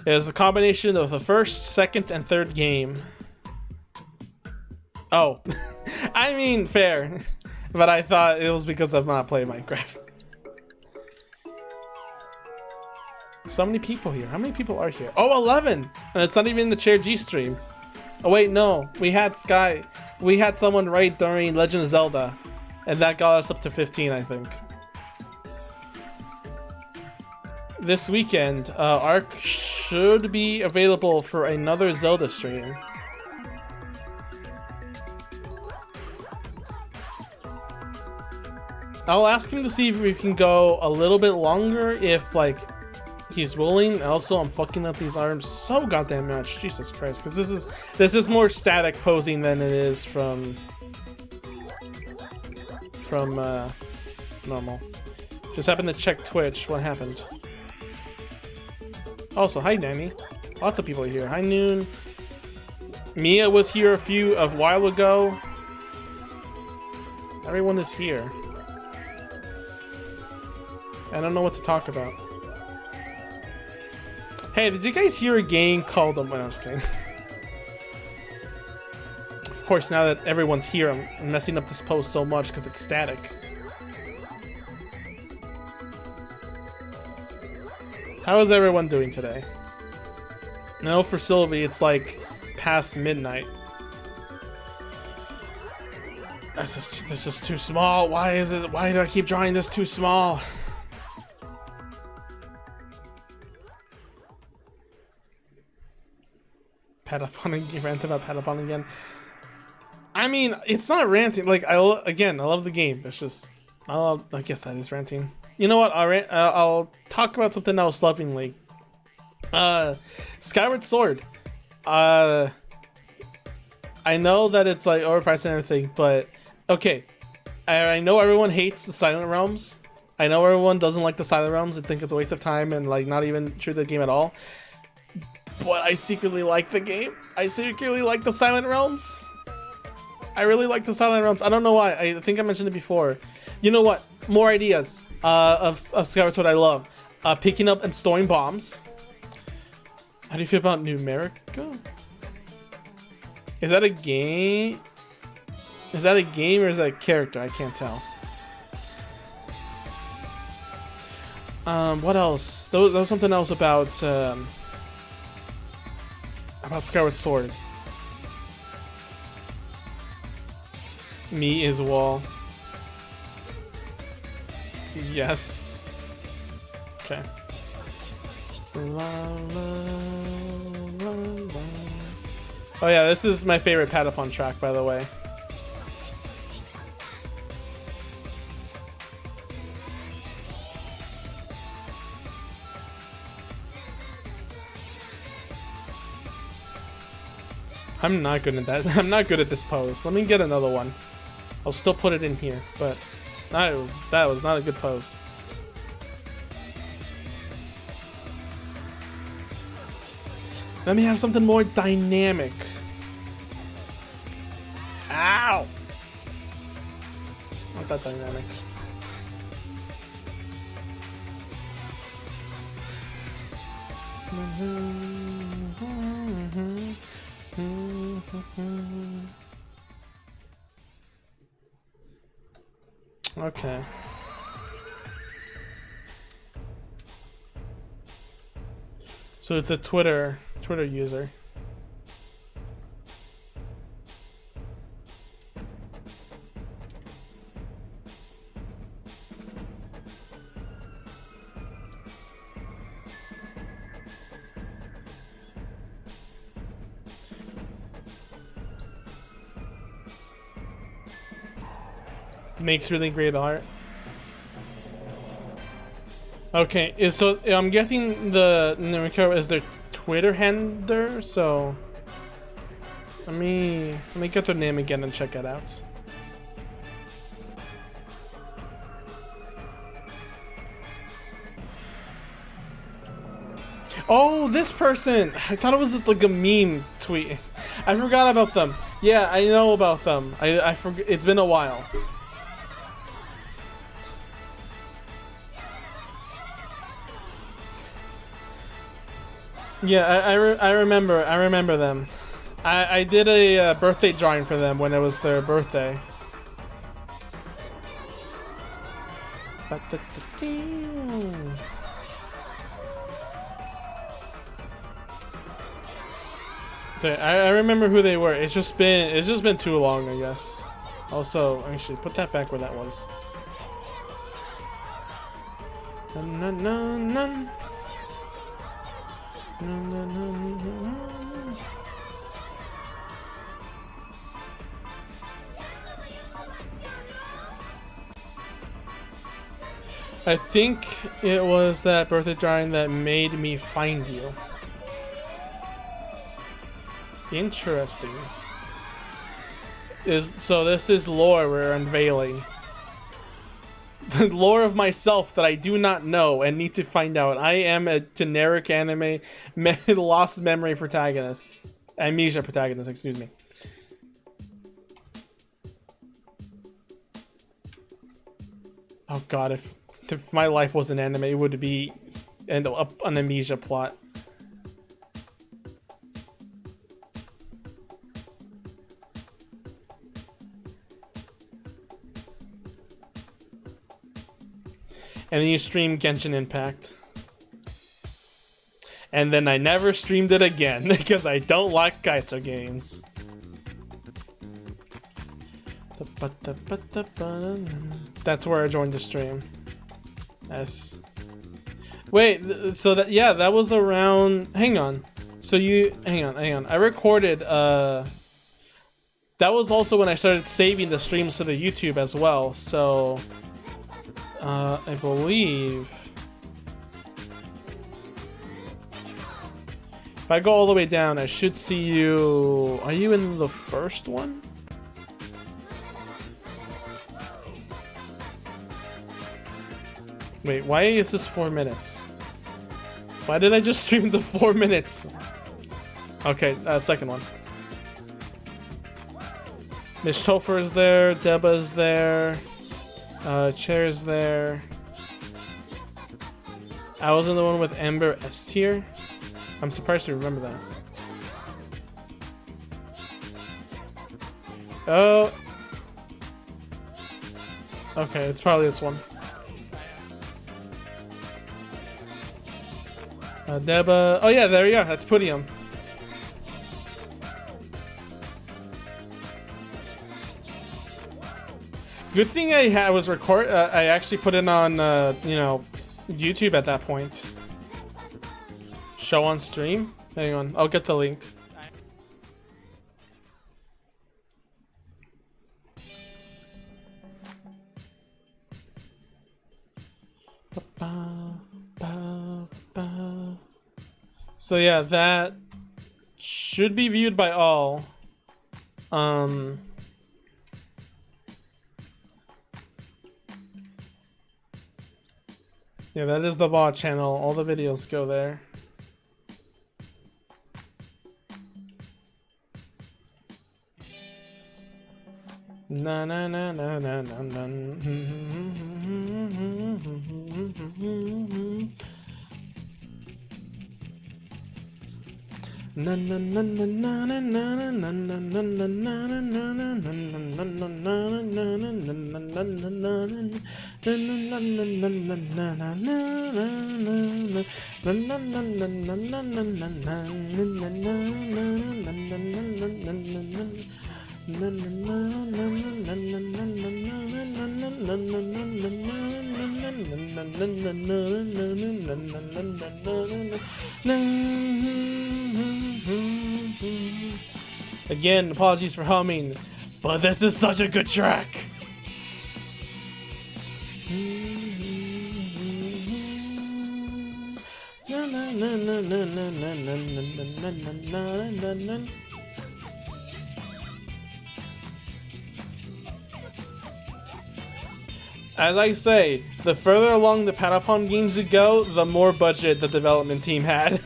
It is a combination of the first, second, and third game. Oh, I mean, fair. But I thought it was because I've not played Minecraft. So many people here. How many people are here? Oh, 11! And it's not even the Chair G stream. Oh wait, no. We had someone right during Legend of Zelda. And that got us up to 15, I think. This weekend, Ark should be available for another Zelda stream. I'll ask him to see if we can go a little bit longer if, like, he's willing. Also, I'm fucking up these arms so goddamn much. Jesus Christ, because this is more static posing than it is from normal. Just happened to check Twitch. What happened? Also, hi Danny. Lots of people are here. Hi Noon. Mia was here a while ago. Everyone is here. I don't know what to talk about. Hey, did you guys hear a game called... When I was kidding. Of course, now that everyone's here, I'm messing up this post so much because it's static. How is everyone doing today? I know for Sylvie, it's like past midnight. This is too small. Why do I keep drawing this too small? Patapon, rant about Patapon again. I mean, it's not ranting. Like, I love the game. It's just, I guess that is ranting. You know what? I'll talk about something else lovingly. Skyward Sword. I know that it's like overpriced and everything, but okay. I know everyone hates the Silent Realms. I know everyone doesn't like the Silent Realms. They think it's a waste of time and like not even true to the game at all. But I secretly like the game. I secretly like the Silent Realms. I really like the Silent Realms. I don't know why. I think I mentioned it before. You know what? More ideas of Skyward Sword I love. Picking up and storing bombs. How do you feel about Numerica? Is that a game? Is that a game or is that a character? I can't tell. What else? There was something else about Skyward Sword. Me as well. Yes. Okay. Oh yeah, this is my favorite Patapon track, by the way. I'm not good at that. I'm not good at this pose. Let me get another one. I'll still put it in here, but that was not a good pose. Let me have something more dynamic. Ow! Not that dynamic. Okay. So it's a Twitter user. Makes really great art. Okay, so I'm guessing the Numerica is their Twitter handler, so let me get their name again and check it out. Oh, this person! I thought it was like a meme tweet. I forgot about them. Yeah, I know about them. I forgot. It's been a while. Yeah, I remember them. I did a birthday drawing for them when it was their birthday. I remember who they were. It's just been too long, I guess. Also, actually, put that back where that was. Nun, nun, nun, nun. Nun, nun, nun, nun. I think it was that birthday drawing that made me find you. Interesting. So this is lore we're unveiling. The lore of myself that I do not know and need to find out. I am a generic anime lost memory protagonist. Amnesia protagonist, excuse me. Oh god, if my life was an anime, it would be an amnesia plot. And then you stream Genshin Impact. And then I never streamed it again because I don't like Gaito games. That's where I joined the stream. Yes. Wait, so that was around. Hang on. So hang on. I recorded. That was also when I started saving the streams to the YouTube as well. So. I believe if I go all the way down, I should see you. Are you in the first one? Wait, why is this 4 minutes? Why did I just stream the 4 minutes? Okay, second one. Miss Topher is there, Deba is there. Chair's there. I was in the one with Ember S tier. I'm surprised to remember that. Oh. Okay, it's probably this one. Deba. Oh yeah, there you go. That's Podium. Good thing I was I actually put it on, you know, YouTube at that point. Show on stream? Hang on, I'll get the link. So yeah, that should be viewed by all. Yeah, that is the VOD channel. All the videos go there. Na na na na na na na. Na na na na na na na na na na Again, apologies for humming, but this is such a good track. As I say, the further along the Patapon games you go, the more budget the development team had.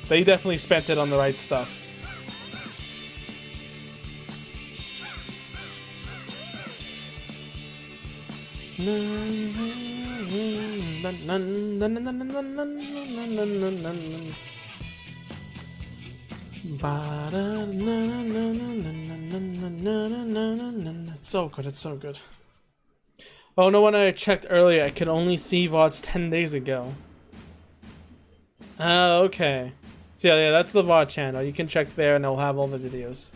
They definitely spent it on the right stuff. It's so good, it's so good. Oh no, when I checked earlier, I could only see VODs 10 days ago. Oh, okay. So yeah, that's the VOD channel. You can check there and it'll have all the videos.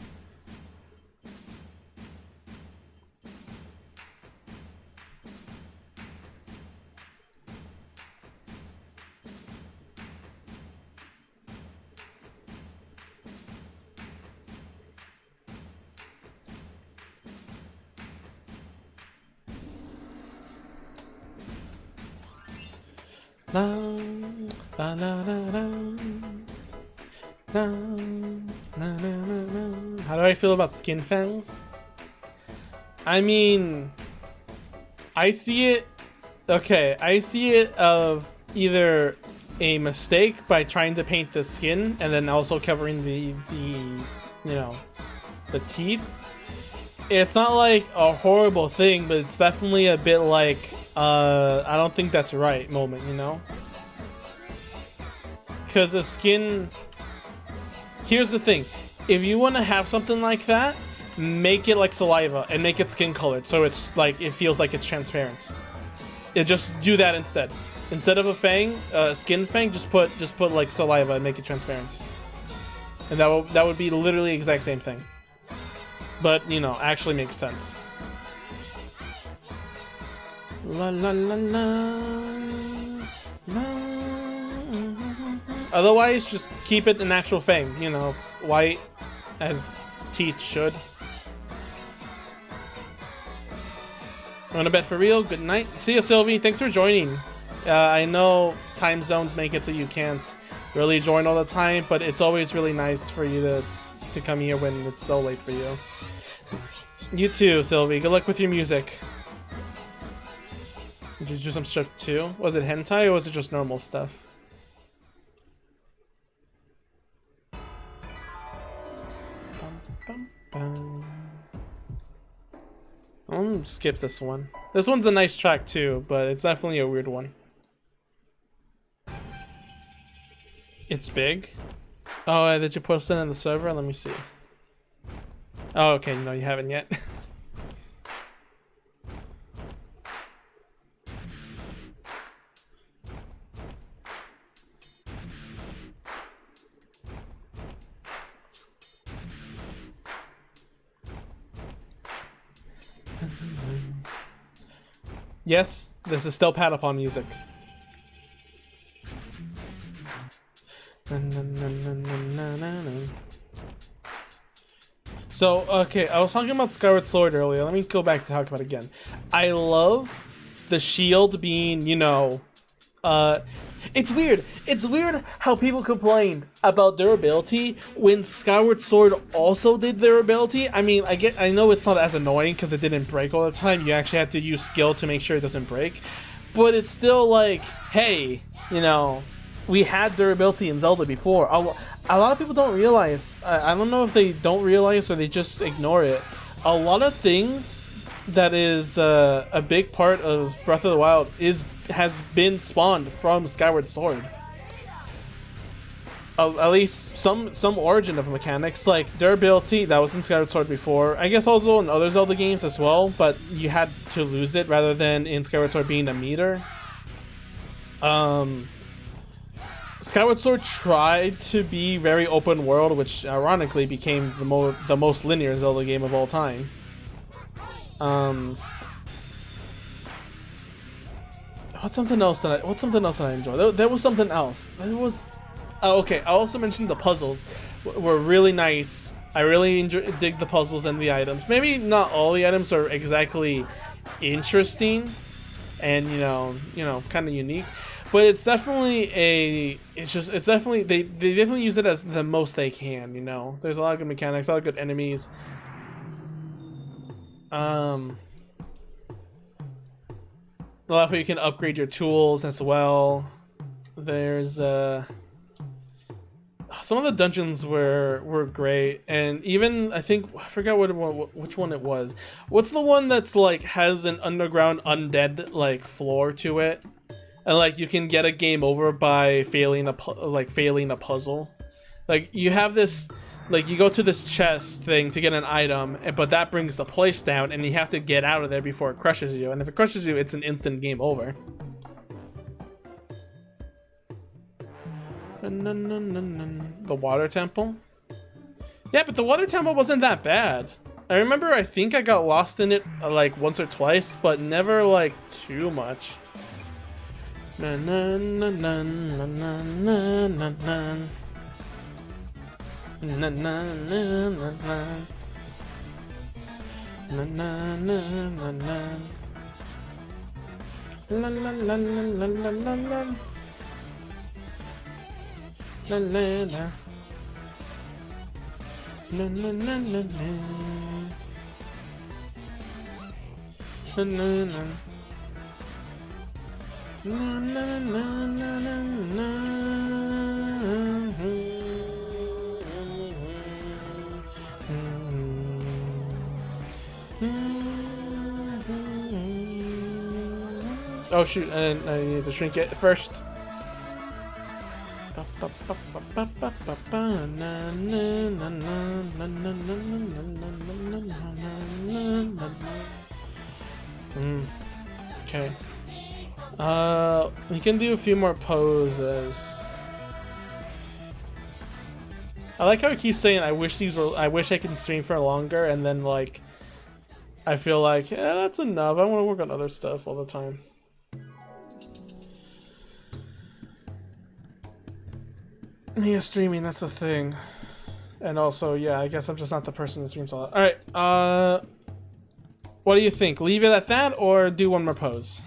La, la, la, la, la. La, la, la, la. How do I feel about skin fangs? I mean, I see it. Okay, I see it of either a mistake by trying to paint the skin and then also covering the you know, the teeth. It's not like a horrible thing, but it's definitely a bit like I don't think that's right moment, you know? Because the skin... Here's the thing. If you want to have something like that, make it like saliva and make it skin colored so it's like it feels like it's transparent. Just do that instead. Instead of a fang, skin fang, just put like saliva and make it transparent. And that would be literally the exact same thing. But, you know, actually makes sense. La la la la, la. Otherwise, just keep it an actual fang, you know, white as teeth should. Going to bed for real. Good night. See ya, Sylvie. Thanks for joining. I know time zones make it so you can't really join all the time, but it's always really nice for you to come here when it's so late for you. You too, Sylvie. Good luck with your music. Did you do some stuff too? Was it hentai or was it just normal stuff? I'm gonna skip this one. This one's a nice track too, but it's definitely a weird one. It's big? Oh, did you post it in the server? Let me see. Oh, okay, no, you haven't yet. Yes, this is still Patapon music. So, okay, I was talking about Skyward Sword earlier. Let me go back to talk about it again. I love the shield being, you know, it's weird. It's weird how people complained about durability when Skyward Sword also did durability. I mean, I know it's not as annoying because it didn't break all the time. You actually had to use skill to make sure it doesn't break. But it's still like, hey, you know, we had durability in Zelda before. A lot of people don't realize. I don't know if they don't realize or they just ignore it. A lot of things that is a big part of Breath of the Wild has been spawned from Skyward Sword. At least some origin of mechanics, like durability, that was in Skyward Sword before. I guess also in other Zelda games as well, but you had to lose it rather than in Skyward Sword being a meter. Skyward Sword tried to be very open world, which ironically became the most linear Zelda game of all time. What's something else that I enjoy? There was something else. There was. Oh, okay. I also mentioned the puzzles were really nice. I really dig the puzzles and the items. Maybe not all the items are exactly interesting, and you know, kind of unique. But it's definitely they definitely use it as the most they can. You know, there's a lot of good mechanics, a lot of good enemies. A lot of you can upgrade your tools as well. There's some of the dungeons were great, and even I forgot which one it was. What's the one that's like has an underground undead like floor to it? and like you can get a game over by failing a puzzle. Like you have this, like you go to this chest thing to get an item, but that brings the place down, and you have to get out of there before it crushes you. And if it crushes you, it's an instant game over. The water temple. Yeah, but the water temple wasn't that bad. I remember I think I got lost in it like once or twice, but never like too much. Na na na na na na na na na na na na na na na na na. La la la la la la la la la la la. La la la la la. La la la. La la la la la la. Oh shoot, and I need to shrink it first. Okay. We can do a few more poses. I like how he keeps saying I wish I can stream for longer, and then like I feel like, yeah, that's enough. I want to work on other stuff all the time. Yeah, streaming, that's a thing. And also, yeah, I guess I'm just not the person that streams a lot. Alright, what do you think? Leave it at that or do one more pose?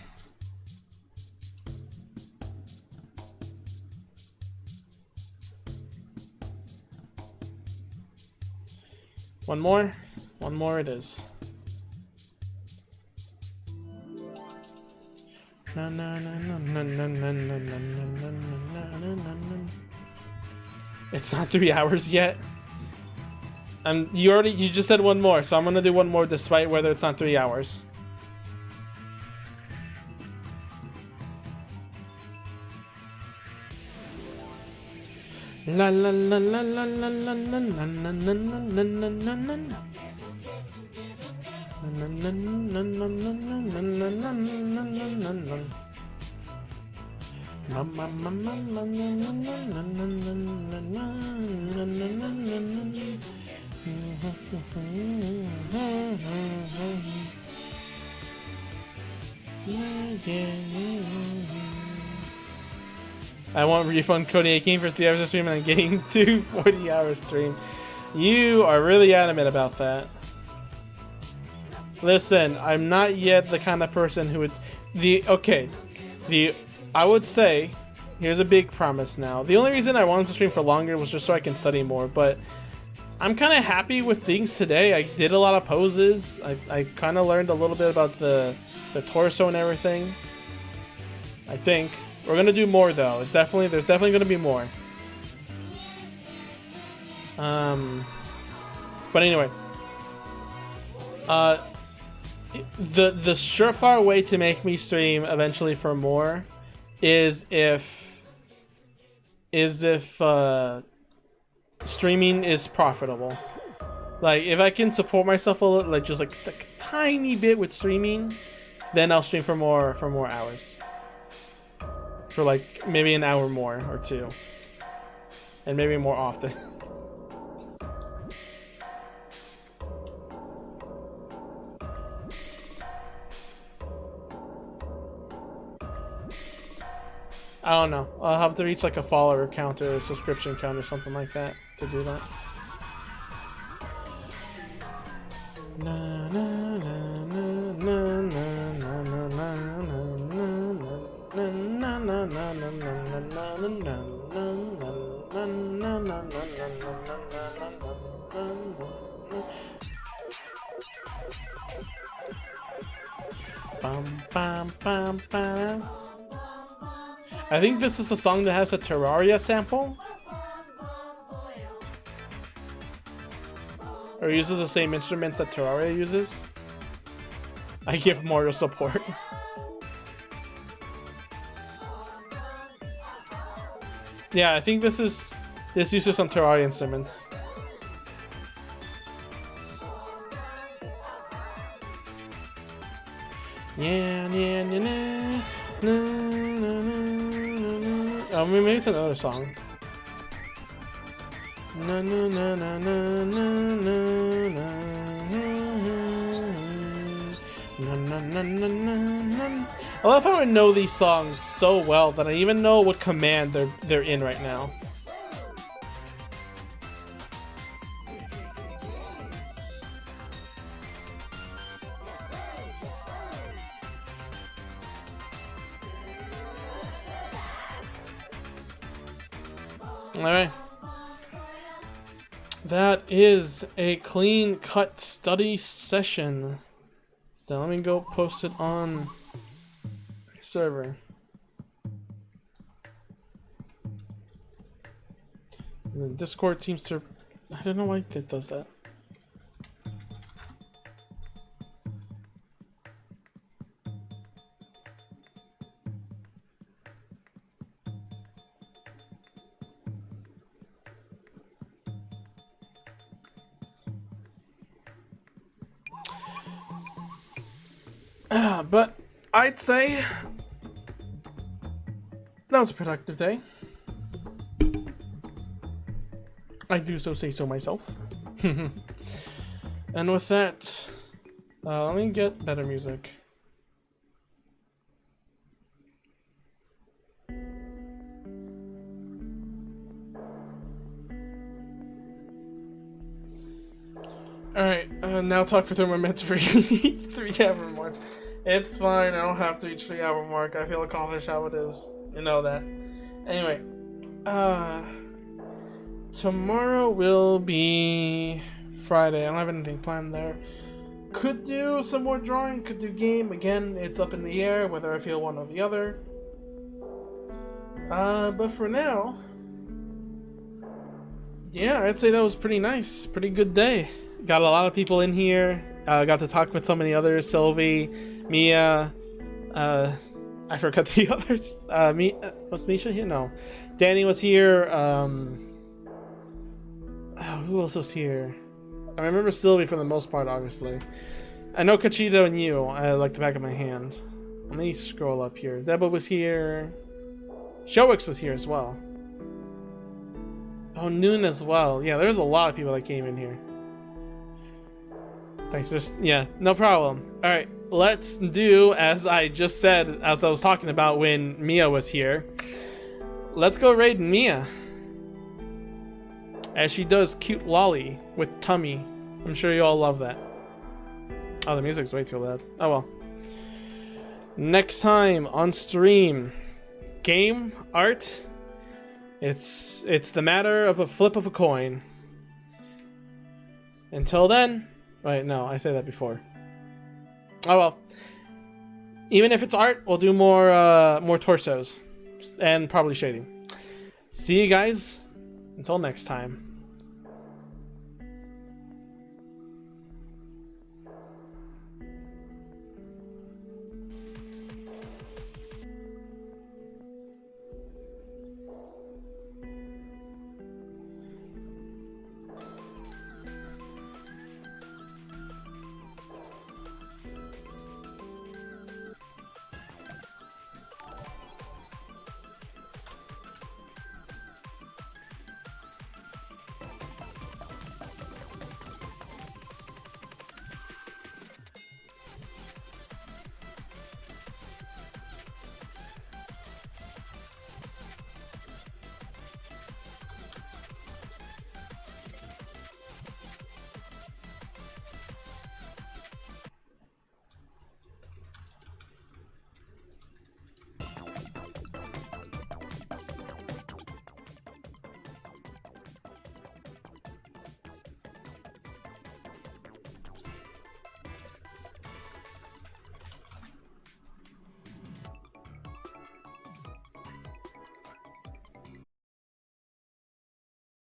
One more? One more it is. Na na na na na na na na na na na. It's not 3 hours yet. And you just said one more, so I'm gonna do one more despite whether it's not 3 hours. La la la la la la la la la la la la la la la. I want refund Cody 18 for 3 hours of stream and I'm getting 2 40-hour stream. You are really adamant about that. Listen, I'm not yet the kind of person who would... I would say, here's a big promise now. The only reason I wanted to stream for longer was just so I can study more, but I'm kind of happy with things today. I did a lot of poses. I kind of learned a little bit about the torso and everything. I think. We're gonna do more though. There's definitely gonna be more. But anyway. The surefire way to make me stream eventually for more is if streaming is profitable. Like if I can support myself a little, like just like a tiny bit with streaming, then I'll stream for more hours. For like maybe an hour more or two. And maybe more often. I don't know. I'll have to reach like a follower count or a subscription count or something like that to do that. Na, na, na, na, na, na, na, I think this is the song that has a Terraria sample. Or uses the same instruments that Terraria uses. I give moral support. Yeah, I think this uses some Terraria instruments. Yeah, yeah, yeah, nah, nah, nah, nah, nah. Oh, maybe it's another song. Na na na na na na na na na na na. I love how I know these songs so well that I even know what command they're in right now. Alright. That is a clean cut study session. Then let me go post it on my server. And the Discord seems to... I don't know why it does that. But I'd say that was a productive day. I do so say so myself. And with that, let me get better music. Alright, now talk for 3 more minutes for each 3-hour mark. It's fine, I don't have to reach 3-hour mark. I feel accomplished how it is. You know that. Anyway, tomorrow will be Friday. I don't have anything planned there. Could do some more drawing, could do game. Again, it's up in the air whether I feel one or the other. But for now, yeah, I'd say that was pretty nice. Pretty good day. Got a lot of people in here. Got to talk with so many others. Sylvie, Mia, I forgot the others. Was Misha here? No. Danny was here. Who else was here? I remember Sylvie for the most part, obviously. I know Kachito and you. I like the back of my hand. Let me scroll up here. Deba was here. Showix was here as well. Oh, Noon as well. Yeah, there's a lot of people that came in here. Thanks. Yeah, no problem. All right, let's do as I just said, as I was talking about when Mia was here. Let's go raid Mia. As she does cute lolly with tummy. I'm sure you all love that. Oh, the music's way too loud. Oh well. Next time on stream, game art. It's the matter of a flip of a coin. Until then, wait, no, I said that before. Oh well. Even if it's art, we'll do more torsos and probably shading. See you guys until next time.